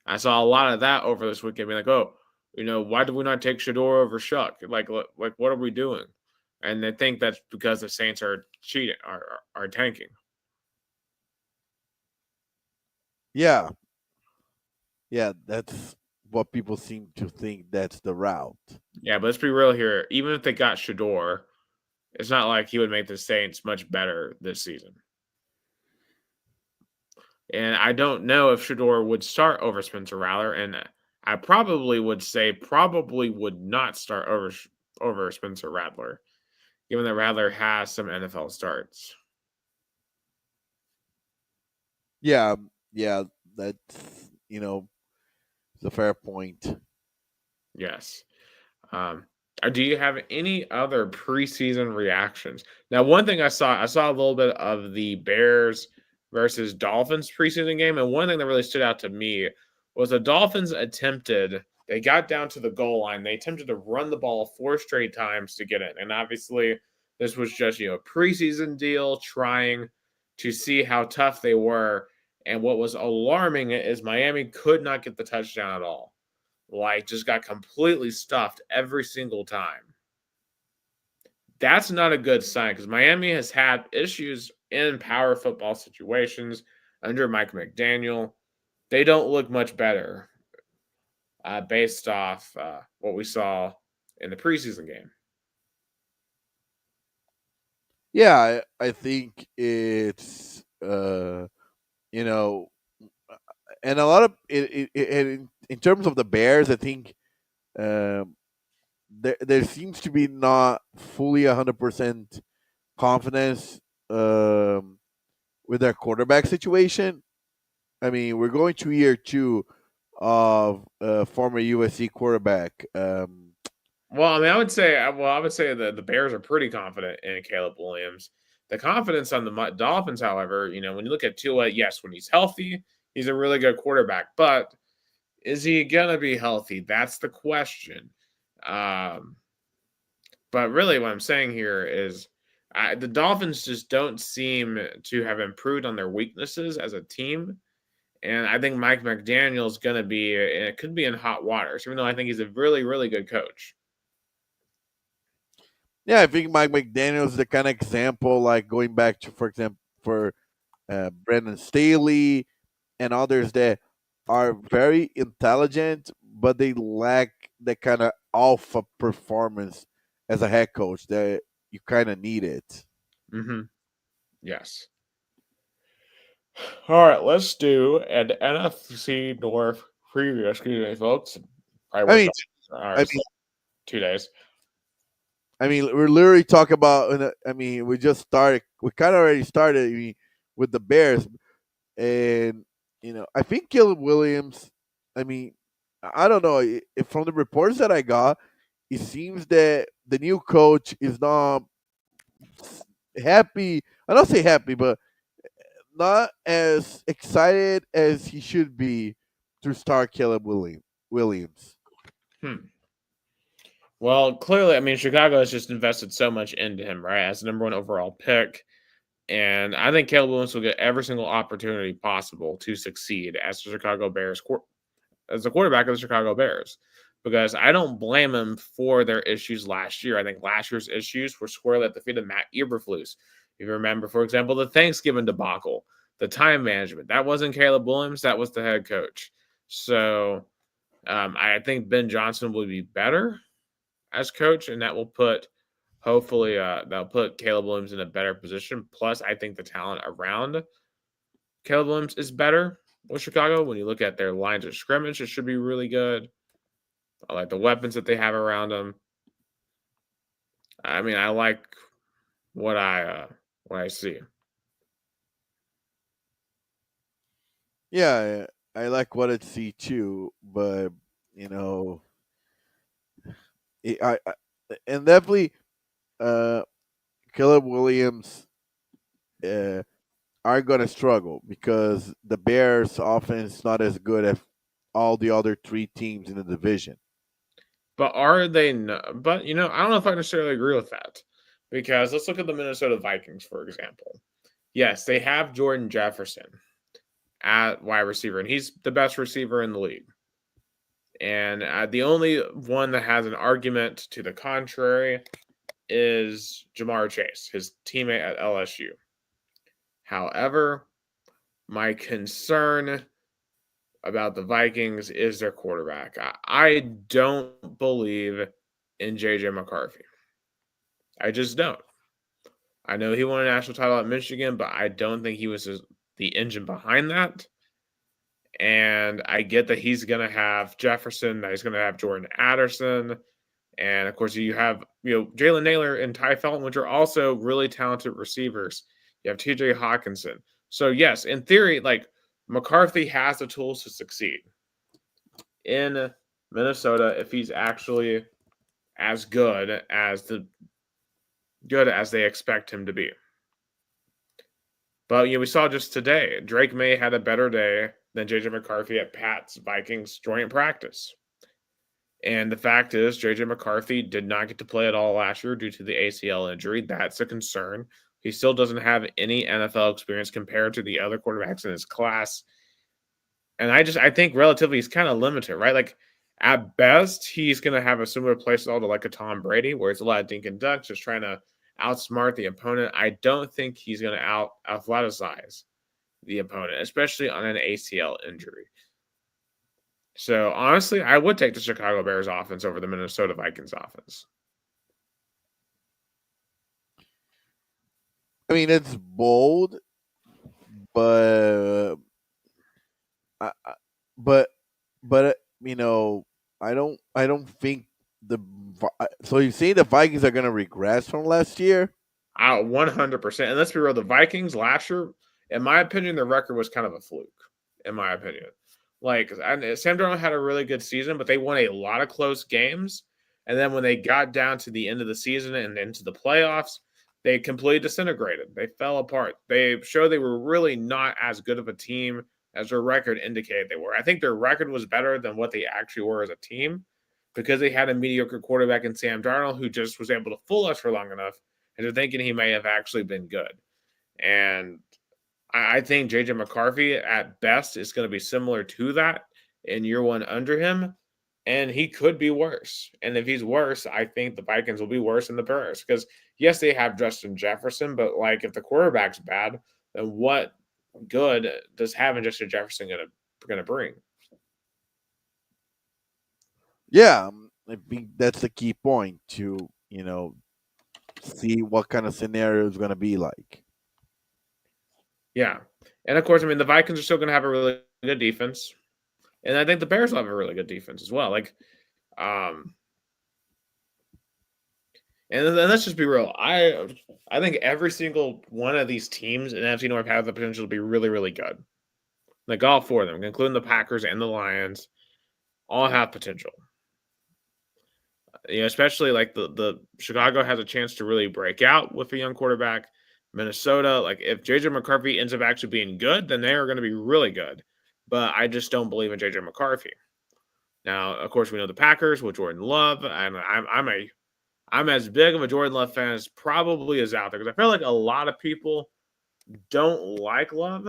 I saw a lot of that over this weekend, being like, oh, why did we not take Shedeur over Shuck? Like, what are we doing? And they think that's because the Saints are cheating, are tanking. Yeah, that's what people seem to think. That's the route. Yeah, but let's be real here. Even if they got Shedeur, it's not like he would make the Saints much better this season. And I don't know if Shedeur would start over Spencer Rattler, and I probably would say probably would not start over Spencer Rattler, given that Rattler has some NFL starts. Yeah, that's the fair point. Yes. Do you have any other preseason reactions? Now, one thing I saw a little bit of the Bears versus Dolphins preseason game, and one thing that really stood out to me was the Dolphins they got down to the goal line. They attempted to run the ball 4 straight times to get it. And obviously, this was just, a preseason deal trying to see how tough they were. And what was alarming is Miami could not get the touchdown at all. Like, just got completely stuffed every single time. That's not a good sign because Miami has had issues in power football situations under Mike McDaniel. They don't look much better based off what we saw in the preseason game. Yeah, I think it's you know, and a lot of in terms of the Bears, I think um, there seems to be not fully 100% confidence um, with their quarterback situation. I mean, we're going to year two of former USC quarterback. Well, I mean, I would say that the Bears are pretty confident in Caleb Williams. The confidence on the Dolphins, however, when you look at Tua, yes, when he's healthy, he's a really good quarterback. But is he gonna be healthy? That's the question. Um, but really, what I'm saying here is the Dolphins just don't seem to have improved on their weaknesses as a team. And I think Mike McDaniel's going to be, it could be in hot waters, even though I think he's a really, really good coach. yeah, I think Mike McDaniel is the kind of example, like going back to, for example, for Brandon Staley and others that are very intelligent, but they lack the kind of alpha performance as a head coach that you kind of need it. Hmm. Yes. All right, let's do an NFC North preview. Excuse me, folks. Probably I worked mean, on I ours mean, 2 days. we're literally talking about. I mean, we just started. We kind of already started. I mean, with the Bears, and I think Caleb Williams. I mean, I don't know. From the reports that I got, it seems that the new coach is not happy. I don't say happy, but not as excited as he should be to start Caleb Williams. Hmm. Well, clearly, I mean, Chicago has just invested so much into him, right? As the number one overall pick. And I think Caleb Williams will get every single opportunity possible to succeed as the Chicago Bears as the quarterback of the Chicago Bears, because I don't blame him for their issues last year. I think last year's issues were squarely at the feet of Matt Eberflus. If you remember, for example, the Thanksgiving debacle, the time management, that wasn't Caleb Williams, that was the head coach. So I think Ben Johnson will be better as coach, and that will put hopefully that'll put Caleb Williams in a better position. Plus, I think the talent around Caleb Williams is better with Chicago. When you look at their lines of scrimmage, it should be really good. I like the weapons that they have around them. I mean, I like what I see. Yeah, I like what I see too, but you know, I and definitely uh, Caleb Williams uh, are gonna struggle because the Bears' offense is not as good as all the other three teams in the division. But are they? But I don't know if I necessarily agree with that, because let's look at the Minnesota Vikings, for example. Yes, they have Jordan Jefferson at wide receiver, and he's the best receiver in the league. And the only one that has an argument to the contrary is Jamar Chase, his teammate at LSU. However, my concern about the Vikings is their quarterback. I don't believe in JJ McCarthy. I just don't. I know he won a national title at Michigan, but I don't think he was the engine behind that. And I get that he's going to have Jefferson, that he's going to have Jordan Addison. And of course, you have Jalen Naylor and Ty Felton, which are also really talented receivers. You have TJ Hawkinson. So yes, in theory, like McCarthy has the tools to succeed in Minnesota if he's actually as good as they expect him to be. But we saw just today, Drake May had a better day than JJ McCarthy at Pat's Vikings joint practice. And the fact is, JJ McCarthy did not get to play at all last year due to the ACL injury. That's a concern. He still doesn't have any NFL experience compared to the other quarterbacks in his class. And I think relatively he's kind of limited, right? Like at best, he's going to have a similar play style to like a Tom Brady, where it's a lot of dink and dunk, just trying to outsmart the opponent. I don't think he's going to out athleticize the opponent, especially on an ACL injury. So honestly, I would take the Chicago Bears offense over the Minnesota Vikings offense. I mean, it's bold, but I, but you know, I don't think so. You say the Vikings are gonna regress from last year? 100%. And let's be real, the Vikings last year, in my opinion, their record was kind of a fluke. In my opinion, like Sam Darnold had a really good season, but they won a lot of close games. And then when they got down to the end of the season and into the playoffs, they completely disintegrated. They fell apart. They showed they were really not as good of a team as their record indicated they were. I think their record was better than what they actually were as a team because they had a mediocre quarterback in Sam Darnold who just was able to fool us for long enough into thinking he may have actually been good. And I think JJ McCarthy at best is going to be similar to that in year one under him. And he could be worse. And if he's worse, I think the Vikings will be worse than the Bears. Because yes, they have Justin Jefferson, but like if the quarterback's bad, then what good does having Justin Jefferson gonna bring? Yeah, I think that's the key point to see what kind of scenario is gonna be like. Yeah. And of course, I mean the Vikings are still gonna have a really good defense. And I think the Bears will have a really good defense as well. Like, um, and let's just be real. I think every single one of these teams in NFC North have the potential to be really, really good. Like all four of them, including the Packers and the Lions, all have potential. Especially like the Chicago has a chance to really break out with a young quarterback. Minnesota, like if JJ McCarthy ends up actually being good, then they are going to be really good. But I just don't believe in JJ McCarthy. Now, of course, we know the Packers with Jordan Love, and I'm as big of a Jordan Love fan as probably is out there because I feel like a lot of people don't like Love,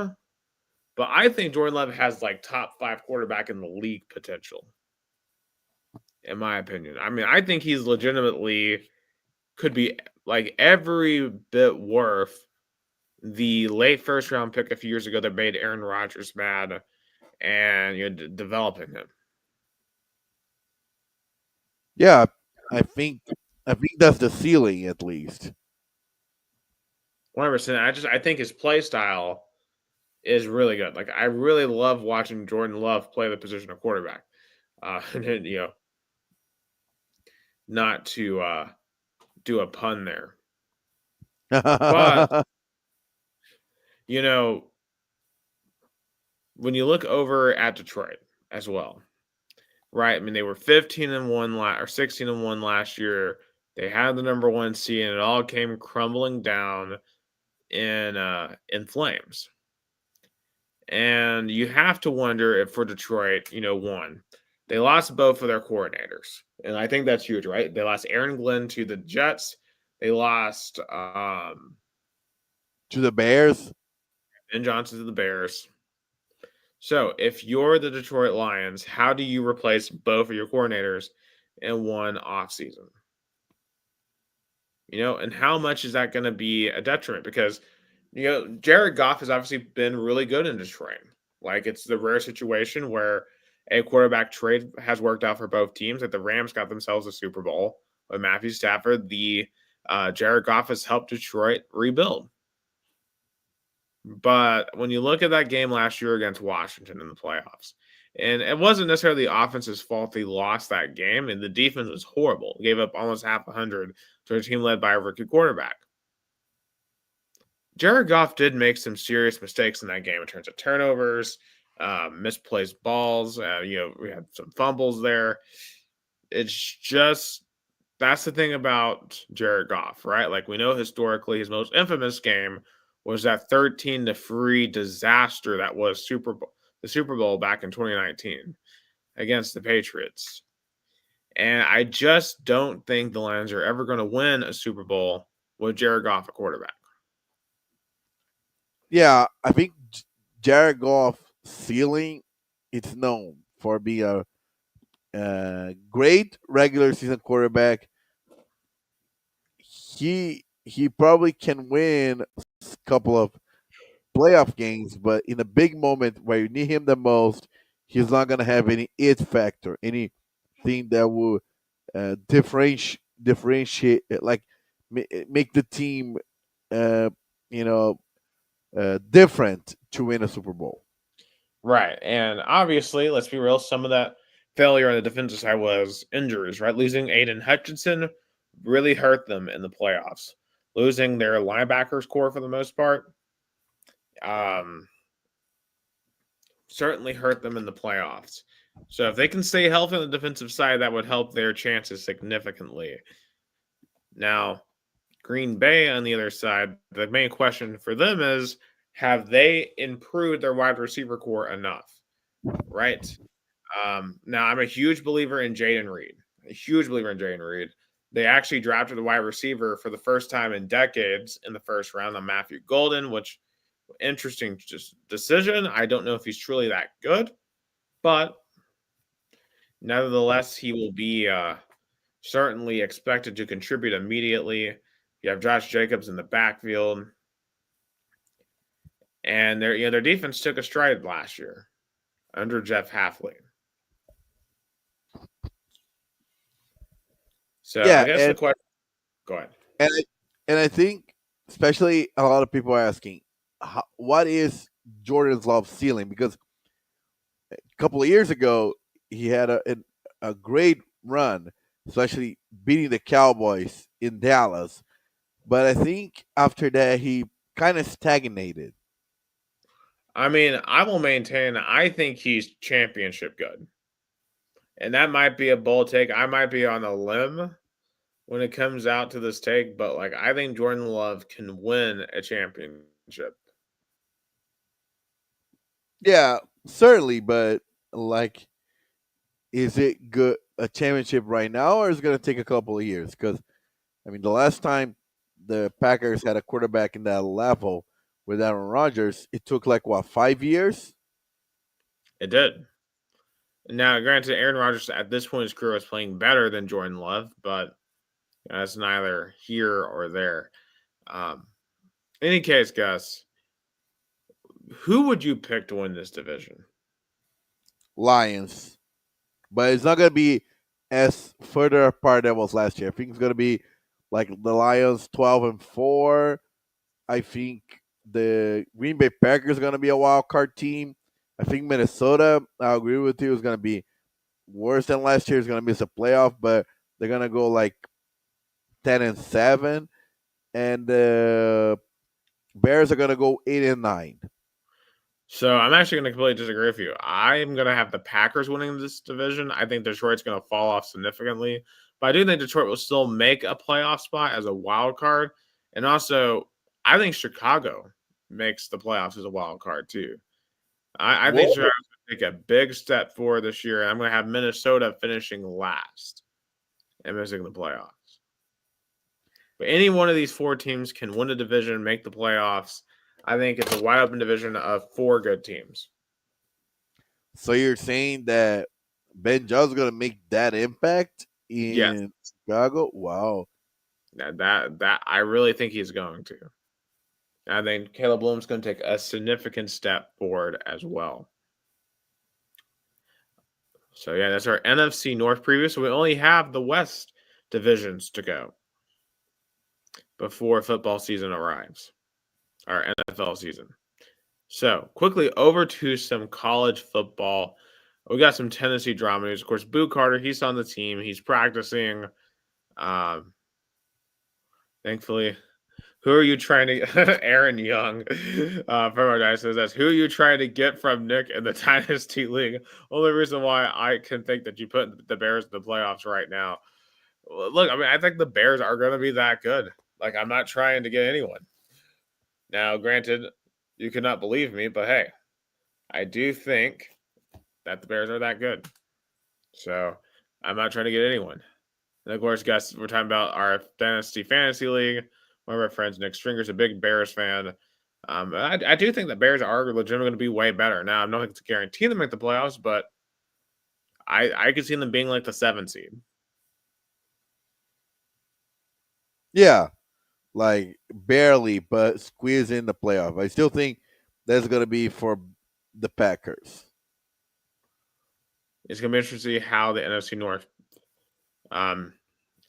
but I think Jordan Love has like top 5 quarterback in the league potential, in my opinion. I mean, I think he's legitimately could be like every bit worth the late first round pick a few years ago that made Aaron Rodgers mad and developing him. Yeah, I think I think that's the ceiling at least. 100%. I think his play style is really good. Like I really love watching Jordan Love play the position of quarterback. And then, not to do a pun there, but you know, when you look over at Detroit as well, right? I mean, they were 15-1 or 16-1 last year. They had the number one seed, and it all came crumbling down in flames. And you have to wonder if for Detroit, one, they lost both of their coordinators. And I think that's huge, right? They lost Aaron Glenn to the Jets. They lost To the Bears. Ben Johnson to the Bears. So if you're the Detroit Lions, how do you replace both of your coordinators in one offseason? And how much is that going to be a detriment? Because, Jared Goff has obviously been really good in Detroit. Like it's the rare situation where a quarterback trade has worked out for both teams. Like the Rams got themselves a Super Bowl with Matthew Stafford. The Jared Goff has helped Detroit rebuild. But when you look at that game last year against Washington in the playoffs, and it wasn't necessarily the offense's fault they lost that game, and the defense was horrible. Gave up almost half 100 to a team led by a rookie quarterback. Jared Goff did make some serious mistakes in that game in terms of turnovers, misplaced balls. We had some fumbles there. It's just that's the thing about Jared Goff, right? Like we know historically his most infamous game was that 13-3 disaster that was the Super Bowl back in 2019 against the Patriots. And I just don't think the Lions are ever going to win a Super Bowl with Jared Goff a quarterback. Yeah, I think Jared Goff ceiling it's known for being a great regular season quarterback. He probably can win a couple of playoff games, but in a big moment where you need him the most, he's not gonna have any it factor, anything that will differentiate, like make the team you know, different to win a Super Bowl. Right. And obviously, let's be real, some of that failure on the defensive side was injuries, right? Losing Aiden Hutchinson really hurt them in the playoffs. Losing their linebackers core for the most part um, certainly hurt them in the playoffs. So if they can stay healthy on the defensive side, that would help their chances significantly. Now, Green Bay on the other side, the main question for them is have they improved their wide receiver core enough? Right. Now, I'm a huge believer in Jaden Reed. A huge believer in Jaden Reed. They actually drafted a wide receiver for the first time in decades in the first round on Matthew Golden, which interesting just decision. I don't know if he's truly that good, but nevertheless, he will be certainly expected to contribute immediately. You have Josh Jacobs in the backfield, and their defense took a stride last year under Jeff Halfley. So I Yeah, guess the question. Go ahead. and I, and I think especially a lot of people are asking, what is Jordan's Love's ceiling? Because a couple of years ago he had a great run, especially beating the Cowboys in Dallas. But I think after that he kind of stagnated. I mean, I will maintain I think he's championship good. And that might be a bold take. I might be on a limb when it comes out to this take, but like I think Jordan Love can win a championship. Yeah, certainly, but like, is it good a championship right now, or is it going to take a couple of years? Because I mean, the last time the Packers had a quarterback in that level with Aaron Rodgers, it took like what 5 years? It did. Now, granted, Aaron Rodgers at this point in his career was playing better than Jordan Love, but that's neither here or there. Um, in any case, Gus, who would you pick to win this division? Lions, but it's not going to be as further apart than it was last year. I think it's going to be like the Lions 12-4. I think the Green Bay Packers are going to be a wild card team. I think Minnesota, I agree with you, is going to be worse than last year. Is going to miss a playoff, but they're going to go like 10-7, and the Bears are going to go 8-9. So I'm actually going to completely disagree with you. I'm going to have the Packers winning this division. I think Detroit's going to fall off significantly, but I do think Detroit will still make a playoff spot as a wild card, and also I think Chicago makes the playoffs as a wild card too. I think Whoa. Chicago's going to take a big step forward this year, and I'm going to have Minnesota finishing last and missing the playoffs. But any one of these four teams can win a division, make the playoffs. I think it's a wide open division of four good teams. So you're saying that Ben John's going to make that impact Yes, in Chicago? Wow. that I really think he's going to. I think Caleb Bloom's going to take a significant step forward as well. So yeah, that's our NFC North preview. So we only have the West divisions to go before football season arrives, our NFL season. So quickly over to some college football. We got some Tennessee drama news. Of course, Boo Carter, he's on the team. He's practicing. Um, thankfully, who are you trying to Aaron Young from our guy says that's who are you trying to get from Nick in the Dynasty League? Only reason why I can think that you put the Bears in the playoffs right now. Look, I mean, I think the Bears are going to be that good. Like, I'm not trying to get anyone. Now, granted, you could not believe me, but hey, I do think that the Bears are that good. So I'm not trying to get anyone. And of course, guys, we're talking about our Dynasty Fantasy League. One of our friends, Nick Stringer's a big Bears fan. I do think the Bears are legitimately going to be way better. Now, I'm not going to guarantee them make the playoffs, but I could see them being like the 7 seed. Yeah, like barely, but squeeze in the playoff. I still think that's going to be for the Packers. It's going to be interesting to see how the NFC North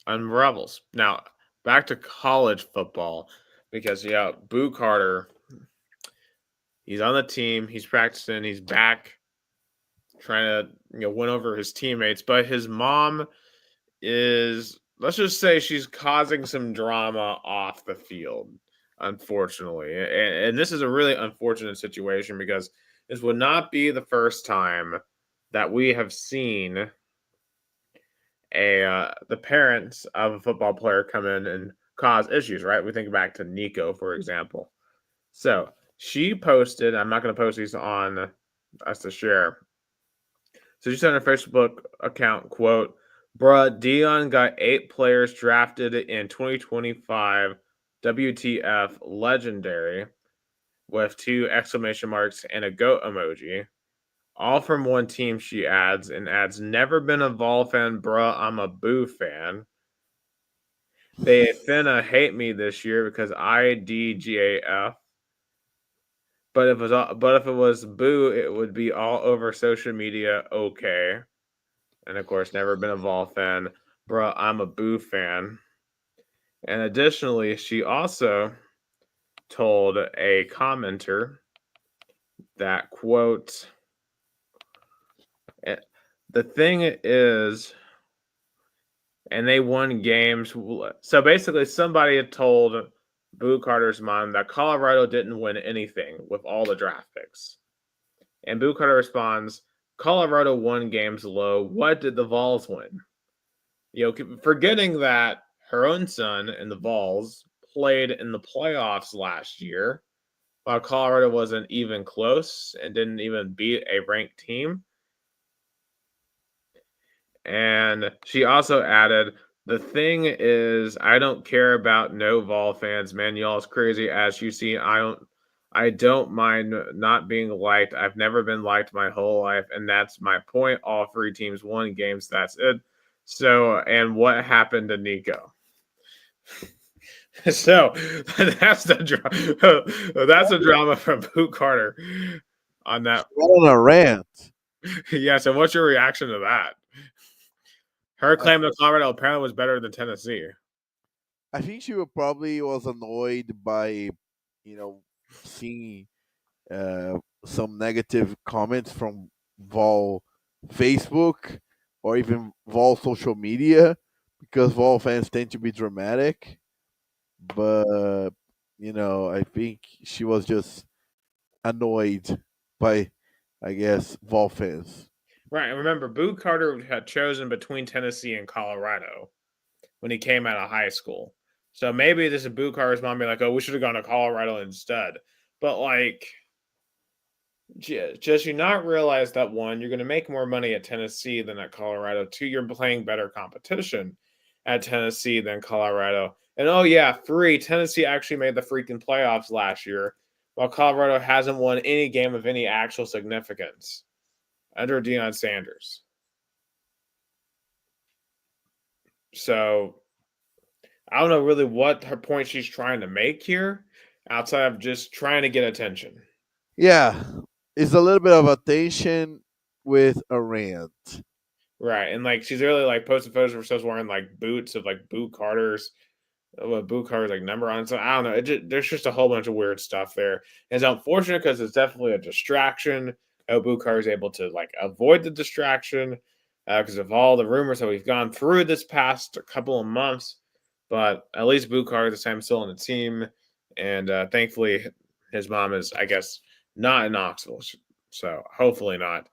unravels. Now, back to college football. because yeah, Boo Carter, he's on the team, he's practicing, he's back trying to win over his teammates, but his mom is, let's just say, she's causing some drama off the field, unfortunately. And this is a really unfortunate situation because this would not be the first time that we have seen the parents of a football player come in and cause issues, right? We think back to Nico, for example. So she posted, I'm not going to post these on us to share. So she said on her Facebook account, quote, bruh, Dion got 8 players drafted in 2025 WTF legendary with 2 exclamation marks and a goat emoji. All from one team, she adds, and adds, never been a Vol fan, bruh. I'm a Boo fan. They finna hate me this year because I DGAF. But if it was Boo, it would be all over social media. Okay, and of course, never been a Vol fan, bruh. I'm a Boo fan. And additionally, she also told a commenter that quote, "Eh, the thing is." And they won games. So basically, somebody had told Boo Carter's mom that Colorado didn't win anything with all the draft picks. And Boo Carter responds, Colorado won games low. What did the Vols win? Forgetting that her own son and the Vols played in the playoffs last year, while Colorado wasn't even close and didn't even beat a ranked team. And she also added, the thing is, I don't care about no Vol fans, man. Y'all's crazy as you see. I don't mind not being liked. I've never been liked my whole life, and that's my point. All 3 teams won games. That's it. So, and what happened to Nico? So that's the drama from Boo Carter on that. On a rant. Yeah. So, what's your reaction to that? Her claim that Colorado apparently was better than Tennessee. I think she probably was annoyed by, seeing some negative comments from Vol Facebook or even Vol social media, because Vol fans tend to be dramatic. But I think she was just annoyed by, I guess, Vol fans. Right. And remember, Boo Carter had chosen between Tennessee and Colorado when he came out of high school. So maybe this is Boo Carter's mom being like, oh, we should have gone to Colorado instead. But like, just you not realize that one, you're going to make more money at Tennessee than at Colorado. 2, you're playing better competition at Tennessee than Colorado. And oh yeah, 3, Tennessee actually made the freaking playoffs last year, while Colorado hasn't won any game of any actual significance under Deion Sanders. So I don't know really what her point she's trying to make here, outside of just trying to get attention. Yeah, it's a little bit of attention with a rant. Right. And like she's really like posting photos of herself wearing like boots of like Boo Carter's Boo Carter's like number on. So I don't know. There's just a whole bunch of weird stuff there. It's unfortunate because it's definitely a distraction. Boo Carter's able to like avoid the distraction because of all the rumors that we've gone through this past couple of months. But at least Boo Carter this time still on the team, and thankfully his mom is, I guess, not in Knoxville. So hopefully not.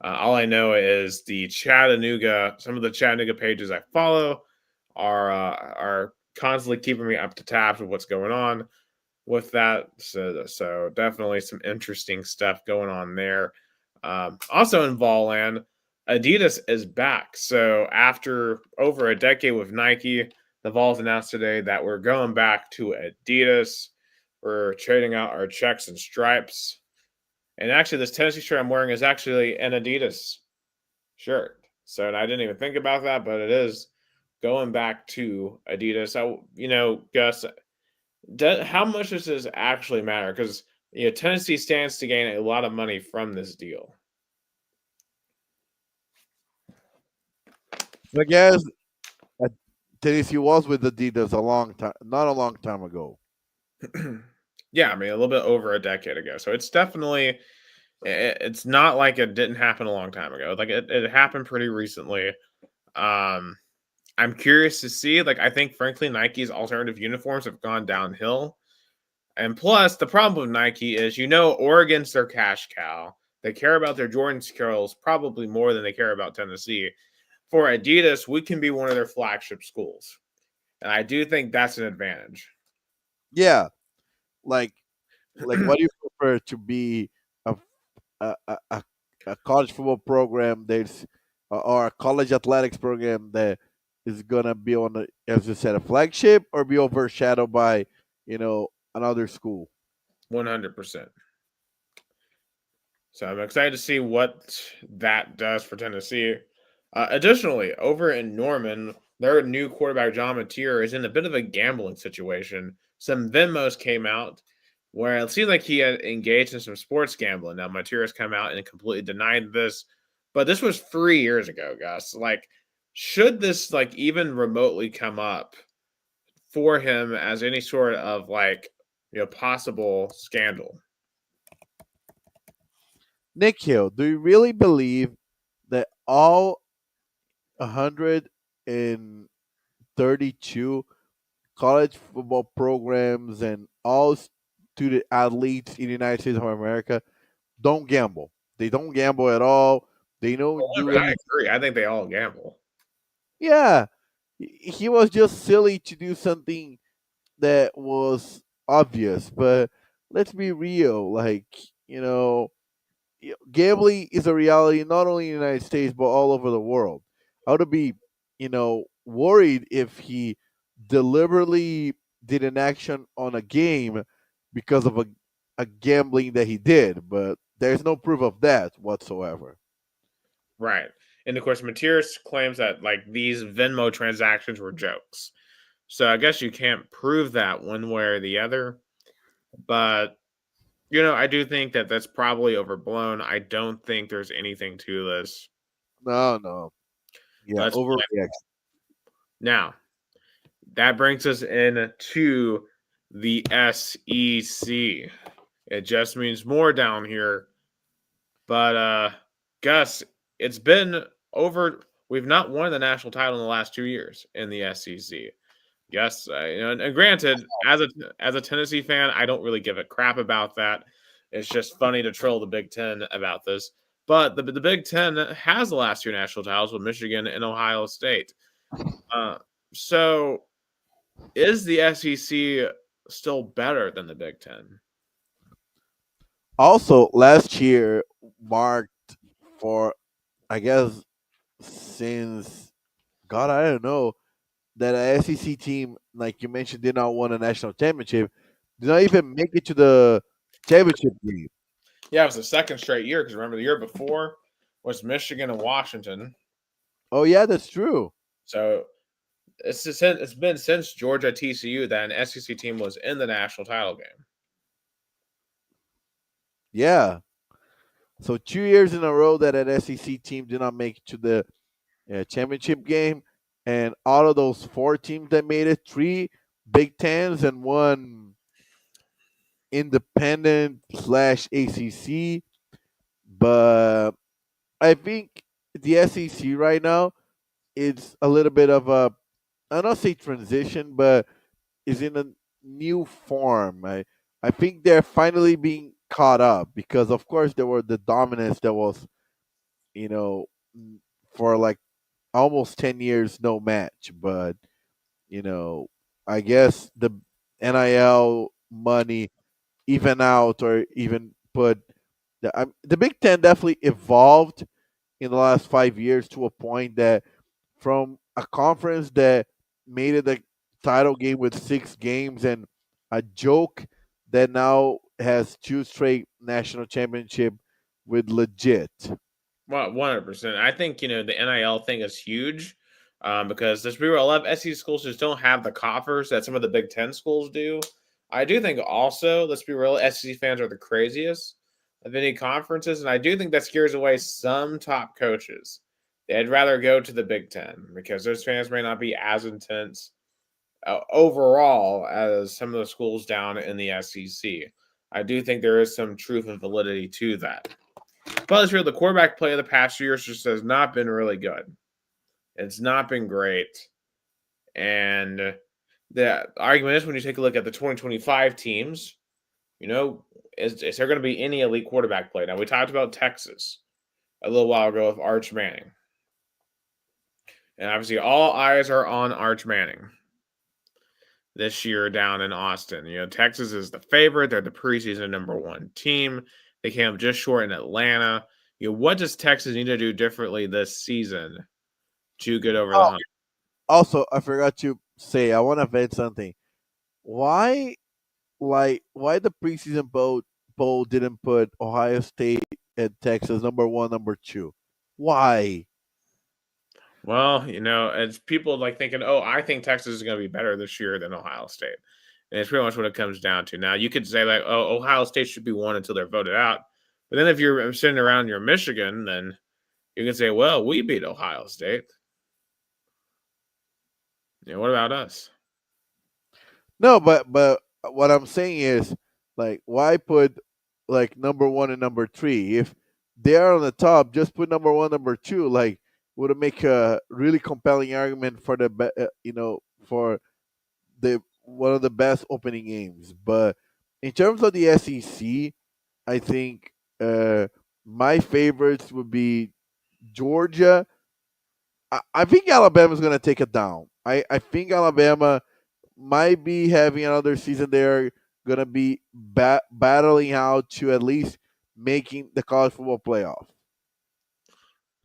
All I know is some of the Chattanooga pages I follow are constantly keeping me up to tabs with what's going on with that. So definitely some interesting stuff going on there. Also in Volland, Adidas is back. So after over a decade with Nike, the Vols announced today that we're going back to Adidas. We're trading out our checks and stripes. And actually, this Tennessee shirt I'm wearing is actually an Adidas shirt. So I didn't even think about that, but it is going back to Adidas. Gus, how much does this actually matter? Because Tennessee stands to gain a lot of money from this deal. I guess Tennessee was with Adidas a long time, not a long time ago. Yeah, I mean, a little bit over a decade ago. So it's definitely it's not like it didn't happen a long time ago. Like it happened pretty recently. Um, I'm curious to see. Like, I think frankly, Nike's alternative uniforms have gone downhill. And plus, the problem with Nike is, Oregon's their cash cow. They care about their Jordan skills probably more than they care about Tennessee. For Adidas, we can be one of their flagship schools. And I do think that's an advantage. Yeah, like what do you prefer to be a a, a, a a college football program that's or a college athletics program that is gonna be on a, as you said, a flagship, or be overshadowed by another school? 100%. So I'm excited to see what that does for Tennessee. Additionally, over in Norman, their new quarterback John Mateer is in a bit of a gambling situation. Some Venmos came out where it seemed like he had engaged in some sports gambling. Now Mateer has come out and completely denied this, but this was 3 years ago, Gus. Like, should this like even remotely come up for him as any sort of like possible scandal? Nick Hill, do you really believe that all 132 college football programs and all student athletes in the United States of America don't gamble? They don't gamble at all. They don't do I any. agree. I think they all gamble. Yeah, he was just silly to do something that was obvious. But let's be real. Like, you know, gambling is a reality not only in the United States but all over the world. I would be, worried if he deliberately did an action on a game because of a gambling that he did, but there's no proof of that whatsoever. Right. And of course, Matthias claims that like these Venmo transactions were jokes. So I guess you can't prove that one way or the other. But I do think that that's probably overblown. I don't think there's anything to this. No, no, yeah, Let's overreaction. now that brings us into the SEC. It just means more down here. But Gus, it's been over. We've not won the national title in the last 2 years in the SEC. Yes, and granted, as a Tennessee fan, I don't really give a crap about that. It's just funny to troll the Big Ten about this. But the Big Ten has the last two national titles with Michigan and Ohio State. Uh, so is the SEC still better than the Big Ten? Also, last year marked for, I guess, since God, I don't know, that a SEC team, like you mentioned, did not win a national championship, did not even make it to the championship game. Yeah, it was the second straight year because remember the year before was Michigan and Washington. Oh yeah, that's true. So it's been since Georgia TCU that an SEC team was in the national title game. Yeah. So 2 years in a row that an SEC team did not make it to the championship game, and out of those four teams that made it, three Big Tens and one independent slash ACC. But I think the SEC right now is a little bit of a, I don't say transition, but is in a new form. I think they're finally being caught up because, of course, there were the dominance that was, you know, for like almost 10 years, no match. But, you know, I guess the NIL money even out or even put the Big Ten definitely evolved in the last 5 years to a point that from a conference that made it a title game with 6 games and a joke that now has two straight national championship with legit. Well, 100%. I think the NIL thing is huge because there's people a lot of SEC schools just don't have the coffers that some of the Big Ten schools do. I do think also, let's be real, SEC fans are the craziest of any conferences, and I do think that scares away some top coaches. They'd rather go to the Big Ten because those fans may not be as intense. overall as some of the schools down in the SEC. I do think there is some truth and validity to that. But let's real the quarterback play of the past few years just has not been really good. It's not been great. And the argument is when you take a look at the 2025 teams, you know, is there going to be any elite quarterback play? Now, we talked about Texas a little while ago with Arch Manning. And obviously, all eyes are on Arch Manning this year down in Austin. You know, Texas is the favorite. They're the preseason #1 team. They came up just short in Atlanta. You know, what does Texas need to do differently this season to get over the Oh, hump? also, I forgot to say, I want to vent something. Why, why the preseason poll didn't put Ohio State and Texas #1, #2? Why? Well, you know, it's people like thinking, oh, I think Texas is going to be better this year than Ohio State. And it's pretty much what it comes down to. Now, you could say, like, oh, Ohio State should be one until they're voted out. But then if you're sitting around you're Michigan, then you can say, well, we beat Ohio State. You know, what about us? No, but what I'm saying is, like, why put like #1 and #3? If they are on the top, just put #1, #2. Like, would make a really compelling argument for for the one of the best opening games. But in terms of the SEC, I think my favorites would be Georgia. I think Alabama's going to take it down. I think Alabama might be having another season. They're going to be battling out to at least making the college football playoff.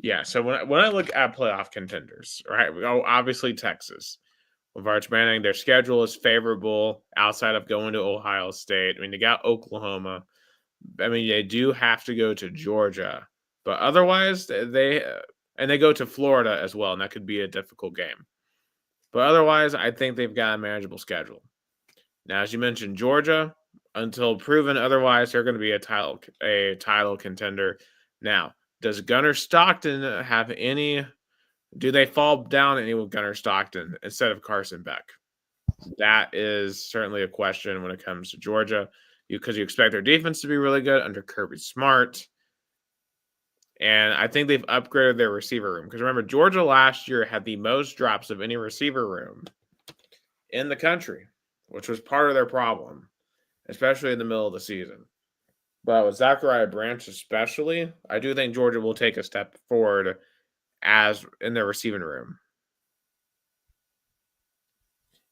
Yeah, so when I look at playoff contenders, right? Obviously Texas. With Arch Manning, their schedule is favorable outside of going to Ohio State. I mean, they got Oklahoma. I mean, they do have to go to Georgia, but otherwise they and they go to Florida as well, and that could be a difficult game. But otherwise, I think they've got a manageable schedule. Now, as you mentioned, Georgia, until proven otherwise, they're going to be a title contender. Now, does Gunnar Stockton have any? Do they fall down any with Gunnar Stockton instead of Carson Beck? That is certainly a question when it comes to Georgia, because you expect their defense to be really good under Kirby Smart. And I think they've upgraded their receiver room. Because remember, Georgia last year had the most drops of any receiver room in the country, which was part of their problem, especially in the middle of the season. But with Zachariah Branch, especially, I do think Georgia will take a step forward as in their receiving room.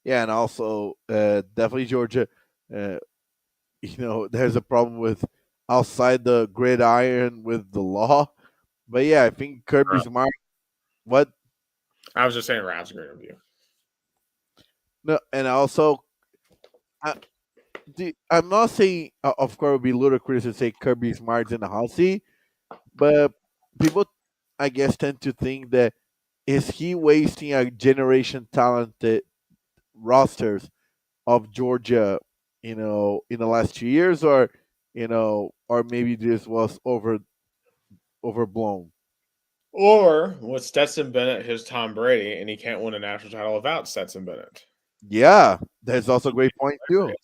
Yeah, and also definitely Georgia. Uh, there's a problem with outside the gridiron with the law. But yeah, I think Kirby Smart. What? I was just saying Rav's a great review. No, and also, I'm not saying, of course, it would be ludicrous to say Kirby Smart's in the hot seat, but people, I guess, tend to think that is he wasting a generation talented rosters of Georgia, in the last 2 years, or or maybe this was overblown. Or with Stetson Bennett, his Tom Brady, and he can't win a national title without Stetson Bennett. Yeah, that's also a great point too.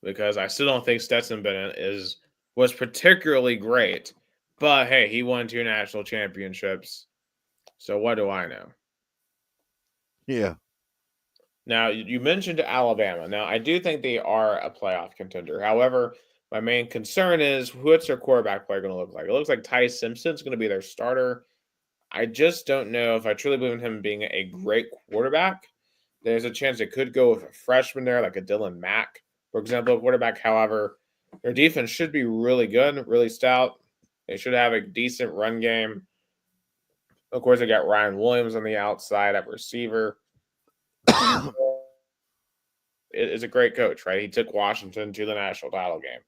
Because I still don't think Stetson Bennett was particularly great. But hey, he won 2 national championships. So what do I know? Yeah. Now, you mentioned Alabama. Now, I do think they are a playoff contender. However, my main concern is what's their quarterback play going to look like? It looks like Ty Simpson's going to be their starter. I just don't know if I truly believe in him being a great quarterback. There's a chance it could go with a freshman there, like a Dylan Mack, for example, a quarterback. However, their defense should be really good, really stout. They should have a decent run game. Of course, they got Ryan Williams on the outside at receiver. Is a great coach, right? He took Washington to the national title game.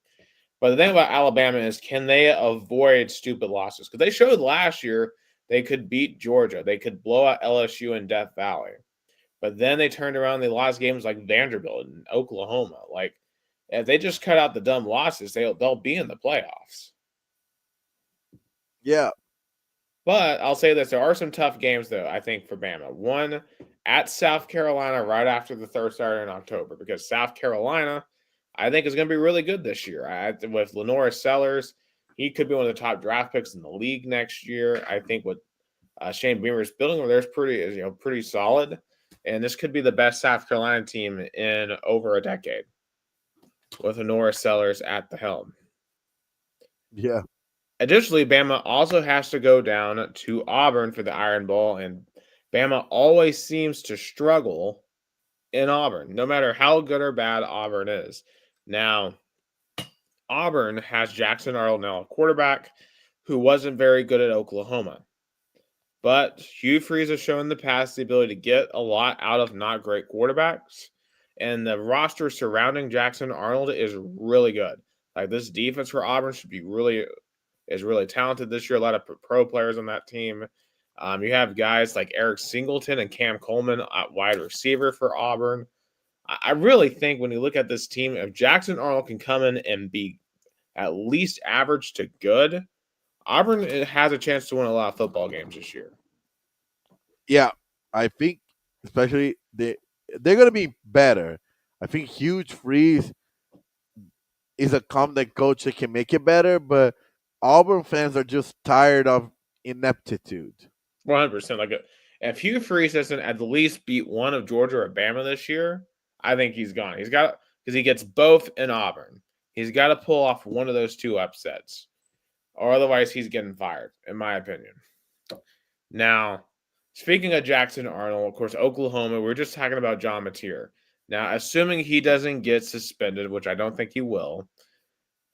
But the thing about Alabama is, can they avoid stupid losses? Because they showed last year they could beat Georgia. They could blow out LSU in Death Valley. But then they turned around. They lost games like Vanderbilt and Oklahoma. Like, if they just cut out the dumb losses, they'll be in the playoffs. Yeah. But I'll say this: there are some tough games, though. I think for Bama. One at South Carolina right after the third starter in October, because South Carolina, I think, is going to be really good this year. With Lenora Sellers, he could be one of the top draft picks in the league next year. I think with Shane Beamer's building, where there's pretty solid, and this could be the best South Carolina team in over a decade with Lenora Sellers at the helm. Yeah. Additionally, Bama also has to go down to Auburn for the Iron Bowl, and Bama always seems to struggle in Auburn, no matter how good or bad Auburn is. Now, Auburn has Jackson Arnold now, a quarterback who wasn't very good at Oklahoma. But Hugh Freeze has shown in the past the ability to get a lot out of not great quarterbacks. And the roster surrounding Jackson Arnold is really good. Like, this defense for Auburn is really talented this year. A lot of pro players on that team. You have guys like Eric Singleton and Cam Coleman at wide receiver for Auburn. I really think when you look at this team, if Jackson Arnold can come in and be at least average to good, Auburn has a chance to win a lot of football games this year. Yeah, I think especially they're gonna be better. I think Huge Freeze is a competent coach that can make it better, but Auburn fans are just tired of ineptitude. 100%. If Hugh Freeze doesn't at least beat one of Georgia or Bama this year, I think he's gone. He's got, because he gets both in Auburn. He's got to pull off one of those two upsets, or otherwise he's getting fired, in my opinion. Now, speaking of Jackson Arnold, of course, Oklahoma, we're just talking about John Mateer. Now, assuming he doesn't get suspended, which I don't think he will,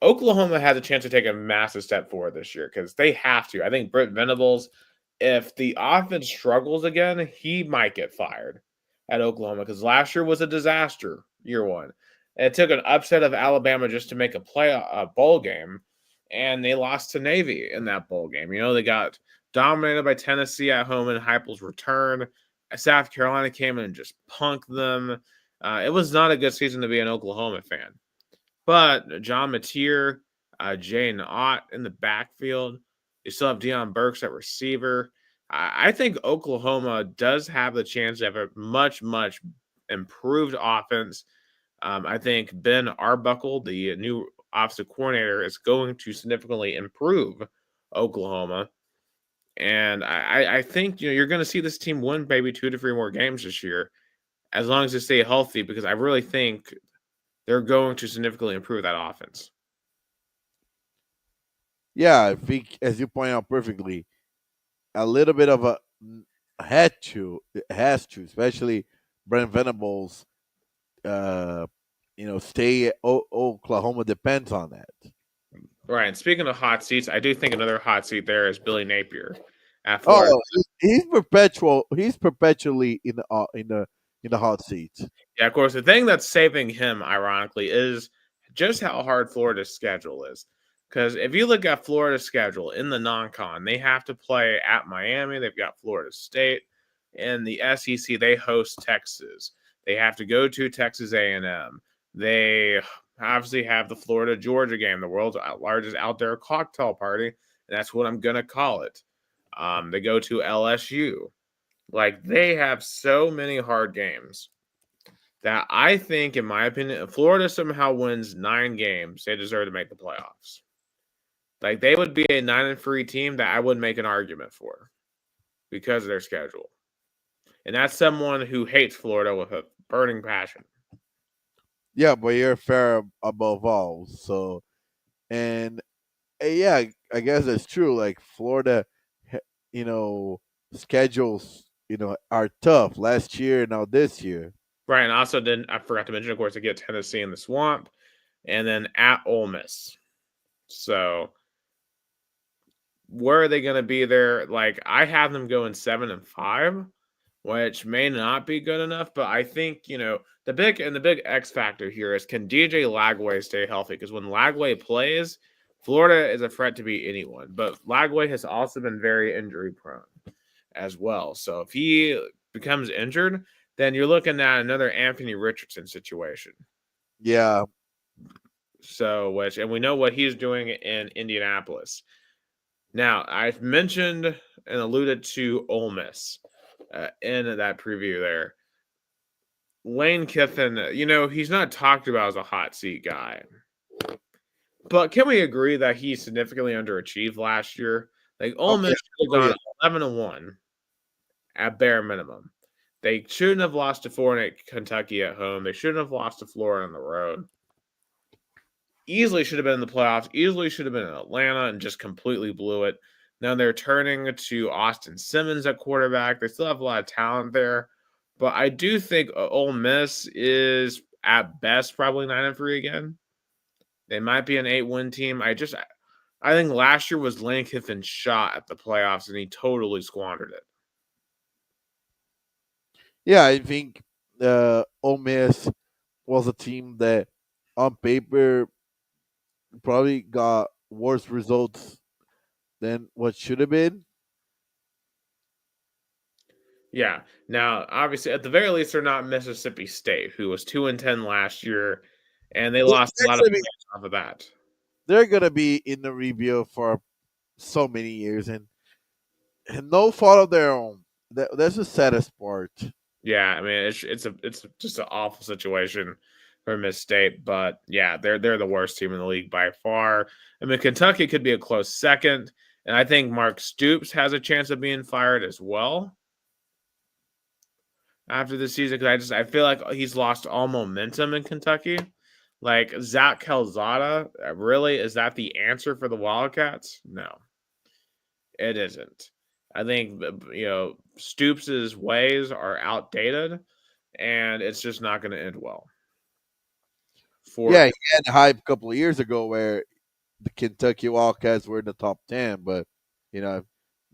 Oklahoma has a chance to take a massive step forward this year because they have to. I think Brent Venables, if the offense struggles again, he might get fired at Oklahoma because last year was a disaster, year one. It took an upset of Alabama just to make a bowl game, and they lost to Navy in that bowl game. They got dominated by Tennessee at home in Heupel's return. South Carolina came in and just punked them. It was not a good season to be an Oklahoma fan. But John Mateer, Jane Ott in the backfield. You still have Deion Burks at receiver. I think Oklahoma does have the chance to have a much, much improved offense. I think Ben Arbuckle, the new offensive coordinator, is going to significantly improve Oklahoma. And I think you're going to see this team win maybe 2 to 3 more games this year, as long as they stay healthy, because I really think they're going to significantly improve that offense. Yeah, I think as you point out perfectly, a little bit of a has to, especially Brent Venables. Stay Oklahoma depends on that. Right. And speaking of hot seats, I do think another hot seat there is Billy Napier at Florida. Oh, he's perpetually in the hot seat. Yeah, of course. The thing that's saving him, ironically, is just how hard Florida's schedule is. Because if you look at Florida's schedule in the non-con, they have to play at Miami. They've got Florida State. In the SEC, they host Texas. They have to go to Texas A&M. They obviously have the Florida-Georgia game, the world's largest outdoor cocktail party. And that's what I'm going to call it. They go to LSU. They have so many hard games that I think, in my opinion, if Florida somehow wins 9 games, they deserve to make the playoffs. They would be a 9-3 team that I would make an argument for because of their schedule. And that's someone who hates Florida with a burning passion. Yeah, but you're fair above all. So, and yeah, I guess that's true. Like Florida, you know, schedules, are tough last year, now this year. Right, and also I forgot to mention, of course, they get Tennessee in the swamp, and then at Ole Miss. So where are they going to be there? I have them going 7-5, which may not be good enough, but I think the big X factor here is, can DJ Lagway stay healthy? Because when Lagway plays, Florida is a threat to beat anyone. But Lagway has also been very injury prone as well. So if he becomes injured, then you're looking at another Anthony Richardson situation. Yeah. So, and we know what he's doing in Indianapolis. Now, I've mentioned and alluded to Ole Miss. in that preview there. Lane Kiffin, he's not talked about as a hot seat guy, but can we agree that he significantly underachieved last year? Like Ole Oh Miss yeah, should have oh yeah. gone 11-1 at bare minimum. They shouldn't have lost to Florida at Kentucky at home. They shouldn't have lost to Florida on the road. Easily should have been in the playoffs. Easily should have been in Atlanta and just completely blew it. Now they're turning to Austin Simmons at quarterback. They still have a lot of talent there, but I do think Ole Miss is at best probably 9-3 again. They might be an 8-win team. I think last year was Lane Kiffin's shot at the playoffs, and he totally squandered it. Yeah, I think Ole Miss was a team that, on paper, probably got worse results than what should have been. Yeah. Now, obviously, at the very least, they're not Mississippi State, who was 2-10 last year, and they They're lost a lot of gonna be, players off of that. they're gonna be in the rebuild for so many years, and no fault of their own. That's the saddest part. Yeah, I mean, it's just an awful situation for Miss State, but yeah, they're the worst team in the league by far. I mean, Kentucky could be a close second, and I think Mark Stoops has a chance of being fired as well after the season because I feel like he's lost all momentum in Kentucky. Like Zach Calzada, really is that the answer for the Wildcats? No, it isn't. I think Stoops's ways are outdated, and it's just not going to end well for Yeah, him. he had hype a couple of years ago where the Kentucky Wildcats were in the top 10, but you know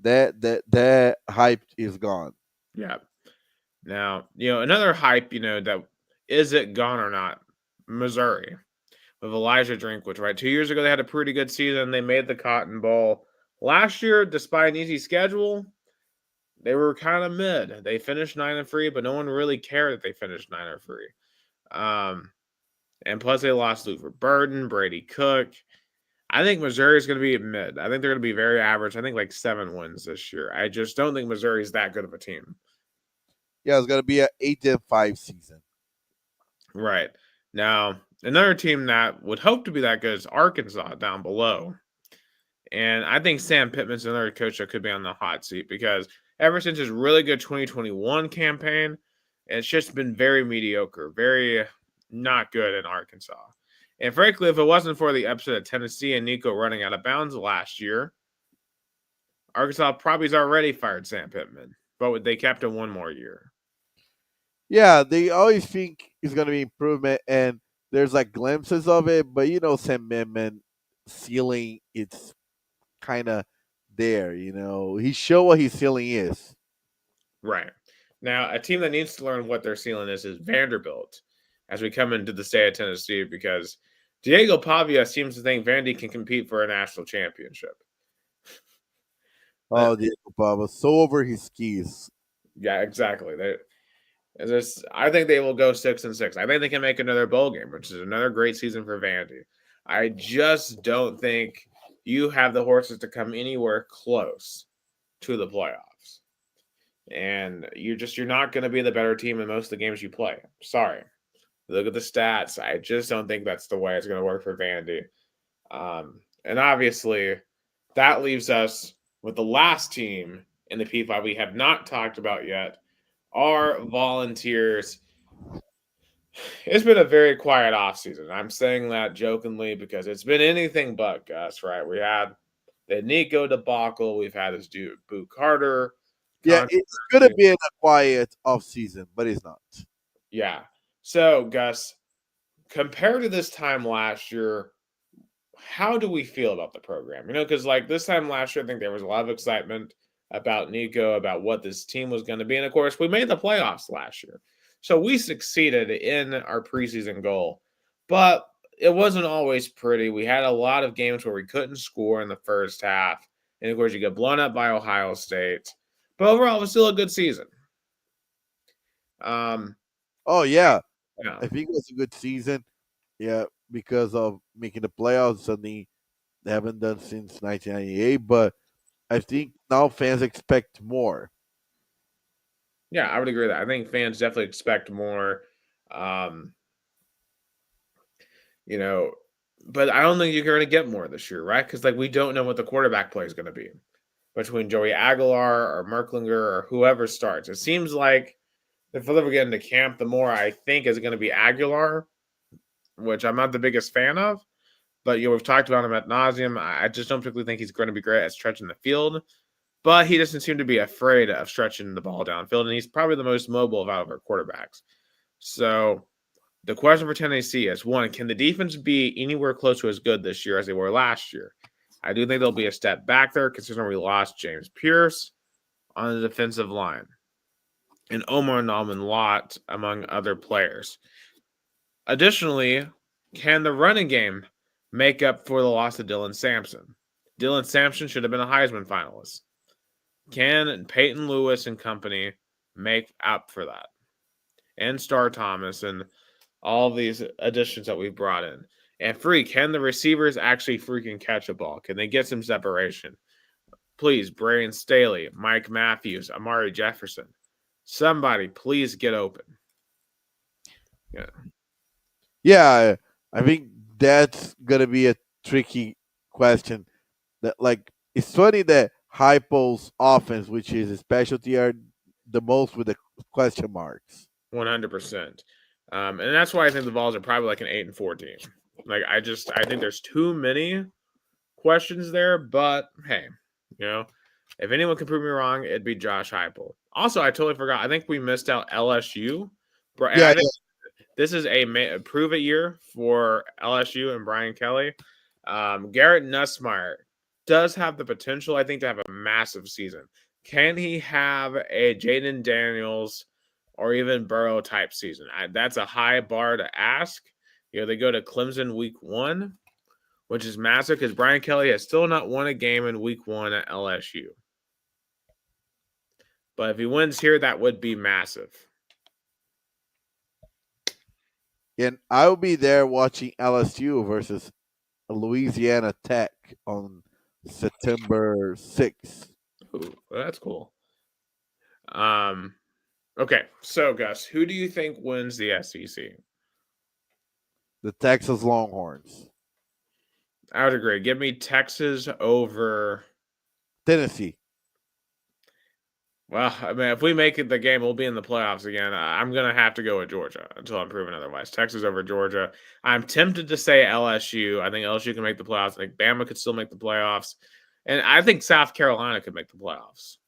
that hype is gone. Yeah. Now, another hype, that is it gone or not? Missouri with Elijah Drinkwitz, right? 2 years ago, they had a pretty good season. They made the Cotton Bowl. Last year, despite an easy schedule, they were kind of mid. They finished 9-3, but no one really cared that they finished 9-3. Um, and plus, they lost Luther Burden, Brady Cook. I think Missouri is going to be mid. I think they're going to be very average. I think like 7 wins this year. I just don't think Missouri is that good of a team. Yeah, it's gonna be an 8-5 season. Right. Now, another team that would hope to be that good is Arkansas down below. And I think Sam Pittman's another coach that could be on the hot seat because ever since his really good 2021 campaign, it's just been very mediocre, very not good in Arkansas. And frankly, if it wasn't for the upset of Tennessee and Nico running out of bounds last year, Arkansas probably's already fired Sam Pittman, but they kept him one more year. Yeah, they always think it's gonna be improvement, and there's like glimpses of it, but Sam Pittman ceiling, it's kind of there. He showed what his ceiling is. Right. Now, a team that needs to learn what their ceiling is Vanderbilt as we come into the state of Tennessee because Diego Pavia seems to think Vandy can compete for a national championship. Oh, Diego Pava, so over his skis. Yeah, exactly. I think they will go 6-6. I think they can make another bowl game, which is another great season for Vandy. I just don't think you have the horses to come anywhere close to the playoffs. And you're not going to be the better team in most of the games you play. Sorry. Look at the stats. I just don't think that's the way it's going to work for Vandy. And obviously, that leaves us with the last team in the P5 we have not talked about yet. Our Volunteers. It's been a very quiet offseason. I'm saying that jokingly because it's been anything but, Gus, right? We had the Nico debacle. We've had this dude, Boo Carter Yeah, it's gonna controversy. be a quiet off season, but it's not. Yeah. So, Gus, compared to this time last year, how do we feel about the program? Because like this time last year, I think there was a lot of excitement about Nico, about what this team was going to be. And of course, we made the playoffs last year. So we succeeded in our preseason goal, but it wasn't always pretty. We had a lot of games where we couldn't score in the first half. And of course, you get blown up by Ohio State. But overall, it was still a good season. Um, Oh yeah, yeah. I think it was a good season. Yeah, because of making the playoffs, something they haven't done since 1998. But I think now fans expect more. Yeah, I would agree with that. I think fans definitely expect more. Um, you know, but I don't think you're going to get more this year, right? Because like we don't know what the quarterback play is going to be between Joey Aguilar or Merklinger or whoever starts. It seems like the further we get into camp, the more I think is going to be Aguilar, which I'm not the biggest fan of. But we've talked about him at nauseum. I just don't particularly think he's going to be great at stretching the field. But he doesn't seem to be afraid of stretching the ball downfield, and he's probably the most mobile of out of our quarterbacks. So the question for Tennessee is one, can the defense be anywhere close to as good this year as they were last year? I do think there'll be a step back there, considering we lost James Pierce on the defensive line and Omar Nalman Lott, among other players. Additionally, can the running game make up for the loss of Dylan Sampson? Dylan Sampson should have been a Heisman finalist. Can Peyton Lewis and company make up for that? And Star Thomas and all these additions that we've brought in. And can the receivers actually freaking catch a ball? Can they get some separation? Please, Brandon Staley, Mike Matthews, Amari Jefferson. Somebody, please get open. Yeah. Yeah, I think that's gonna be a tricky question. That like it's funny that Hypo's offense, which is a specialty, are the most with the question marks. 100%. And that's why I think the Vols are probably like an 8-4 team. Like I think there's too many questions there, but hey, you know, if anyone can prove me wrong, it'd be Josh Heupel. Also, I totally forgot. I think we missed out LSU, and Yeah, I think this is a prove it year for LSU and Brian Kelly. Garrett Nussmeyer does have the potential, I think, to have a massive season. Can he have a Jaden Daniels or even Burrow type season? That's a high bar to ask. They go to Clemson week 1, which is massive because Brian Kelly has still not won a game in week 1 at LSU. But if he wins here, that would be massive. and I'll be there watching LSU versus Louisiana Tech on September 6th. Ooh, well, that's cool. Okay, so Gus, who do you think wins the SEC? The Texas Longhorns. I would agree. Give me Texas over. Tennessee. Well, I mean, if we make it the game, we'll be in the playoffs again. I'm gonna have to go with Georgia until I'm proven otherwise. Texas over Georgia. I'm tempted to say LSU. I think LSU can make the playoffs. I think Bama could still make the playoffs, and I think South Carolina could make the playoffs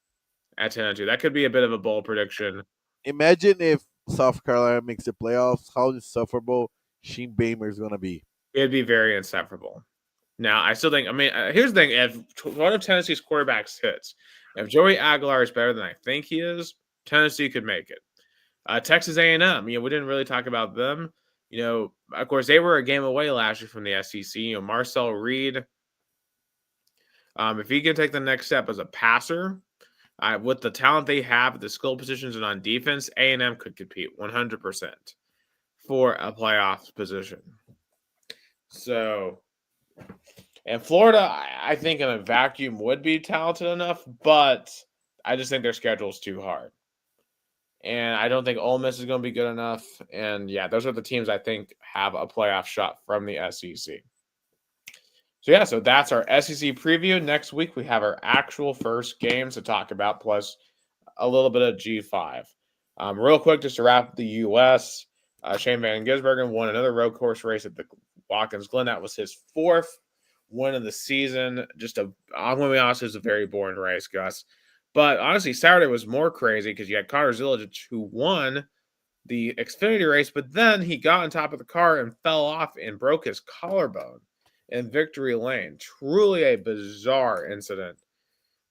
at 10-2. That could be a bit of a bold prediction. Imagine if South Carolina makes the playoffs, how insufferable Sheen Bamer is going to be. It'd be very insufferable. Now, I still think. I mean, here's the thing: if one of Tennessee's quarterbacks hits, if Joey Aguilar is better than I think he is, Tennessee could make it. Texas A&M, we didn't really talk about them. Of course, they were a game away last year from the SEC. Marcel Reed, if he can take the next step as a passer, with the talent they have, the skill positions, and on defense, A&M could compete 100% for a playoff position. So, and Florida, I think in a vacuum would be talented enough, but I just think their schedule is too hard. And I don't think Ole Miss is going to be good enough. And yeah, those are the teams I think have a playoff shot from the SEC. So that's our SEC preview. Next week, we have our actual first games to talk about, plus a little bit of G5. Real quick, just to wrap up the U.S., Shane Van Gisbergen won another road course race at the Watkins Glen. That was his 4th win of the season. I'm going to be honest, it was a very boring race, Gus. But honestly, Saturday was more crazy because you had Carter Zilic who won the Xfinity race, but then he got on top of the car and fell off and broke his collarbone in victory lane. Truly a bizarre incident.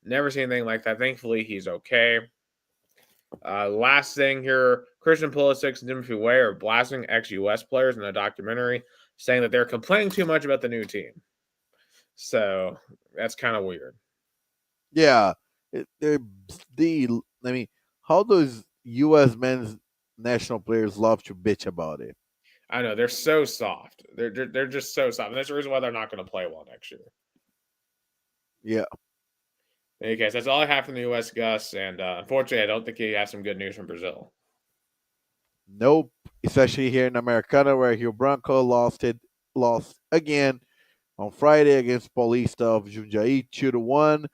Never seen anything like that. Thankfully, he's okay. Last thing here, Christian Pulisic and Timothy Way are blasting ex-US players in a documentary, saying that they're complaining too much about the new team. So that's kind of weird. Yeah, I mean, how does U.S. men's national players love to bitch about it? I know they're so soft. They're just so soft. And that's the reason why they're not going to play well next year. Yeah, In any case, that's all I have from the U.S. Gus, and unfortunately, I don't think he has some good news from Brazil. Nope. Especially here in Americana, where Rio Branco lost again on Friday against Paulista of Jundiaí 2-1,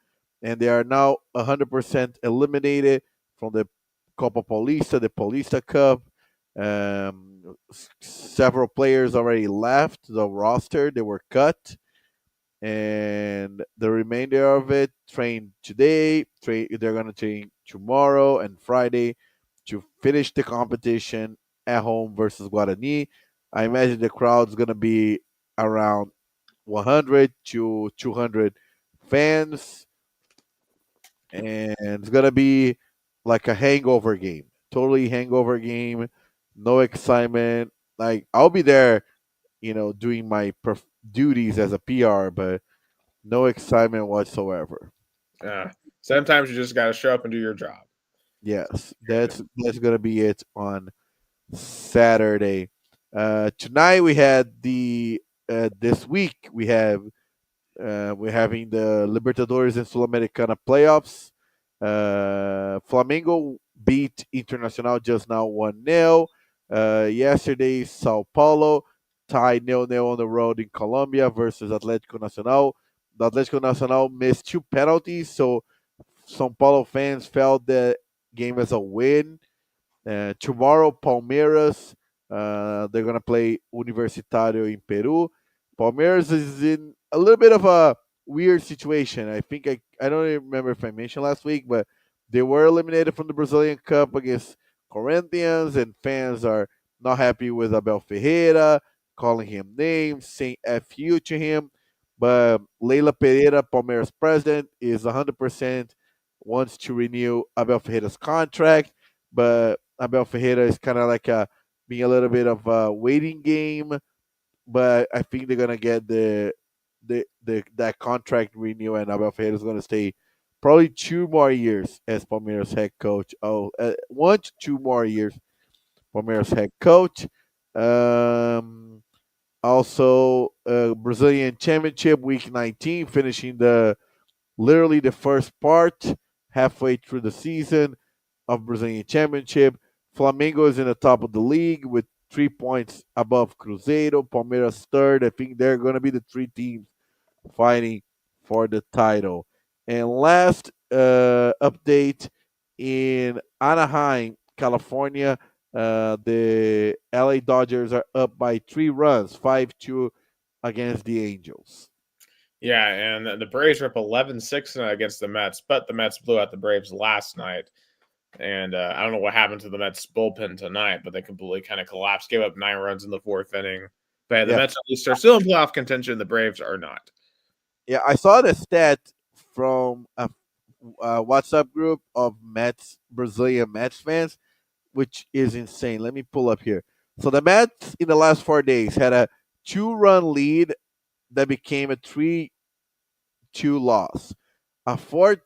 and they are now 100% eliminated from the Copa Paulista, the Paulista Cup. Several players already left the roster; they were cut, and the remainder of it train today. They're going to train tomorrow and Friday to finish the competition at home versus Guarani. I imagine the crowd's going to be around 100 to 200 fans, and it's going to be like a hangover game, totally hangover game. No excitement. Like I'll be there, doing my duties as a PR, but no excitement whatsoever. Uh, Sometimes you just got to show up and do your job. Yes, that's gonna be it on Saturday. Tonight we had the this week we're having the Libertadores and Sul-Americana playoffs. Flamengo beat Internacional just now 1-0. Yesterday, Sao Paulo tied 0-0 on the road in Colombia versus Atlético Nacional. The Atlético Nacional missed two penalties, so São Paulo fans felt the game as a win. Tomorrow, Palmeiras, they're going to play Universitario in Peru. Palmeiras is in a little bit of a weird situation. I think I don't even remember if I mentioned last week, but they were eliminated from the Brazilian Cup against Corinthians, and fans are not happy with Abel Ferreira, calling him names, saying FU to him. But Leila Pereira, Palmeiras president, is 100% wants to renew Abel Ferreira's contract, but Abel Ferreira is kind of like being a little bit of a waiting game, but I think they're gonna get the that contract renew, and Abel Ferreira is gonna stay probably 2 more years as Palmeiras head coach. 1 to 2 more years, Palmeiras head coach. Um, Also, Brazilian Championship Week 19, finishing literally the first part halfway through the season of Brazilian Championship. Flamengo is in the top of the league with 3 points above Cruzeiro. Palmeiras third. I think they're going to be the three teams fighting for the title. And last update in Anaheim, California, the LA Dodgers are up by 3 runs, 5-2 against the Angels. Yeah, and the Braves are up 11-6 against the Mets, but the Mets blew out the Braves last night. And I don't know what happened to the Mets bullpen tonight, but they completely kind of collapsed, gave up 9 runs in the fourth inning. But yeah, the Yeah, Mets at least are still in playoff contention. The Braves are not. yeah. I saw the stat from a WhatsApp group of Brazilian Mets fans, which is insane. Let me pull up here. So the Mets in the last 4 days had a 2-run lead that became a 3-2 loss. A 4-3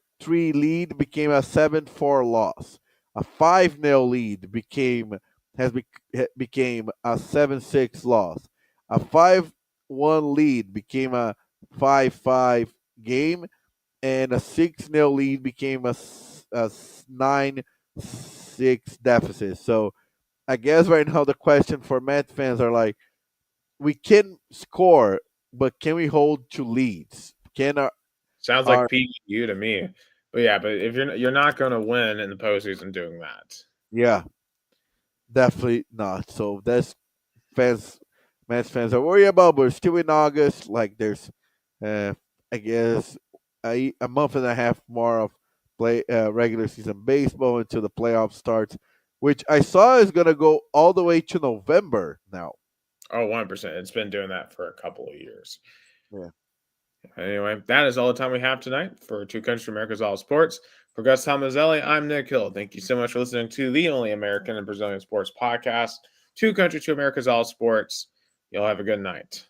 lead became a 7-4 loss. A 5-0 lead became a 7-6 loss. A 5-1 lead became a 5-5 game, and a 6-0 lead became a 9-6 deficit. So I guess right now the question for Met fans are like, we can score, but can we hold two leads? Can Sounds like our PU to me. But yeah, but if you're not going to win in the postseason doing that. yeah, definitely not. So that's fans, Mets fans are worried about, but we're still in August. Like there's, uh, I guess, a month and a half more of regular season baseball until the playoff starts, which I saw is gonna go all the way to November now. Oh, 1%. It's been doing that for a couple of years. Yeah. Anyway, that is all the time we have tonight for Two Countries America's All Sports. For Gus Tomazelli, I'm Nick Hill. Thank you so much for listening to the only American and Brazilian sports podcast, Two Countries to America's All Sports. You'll have a good night.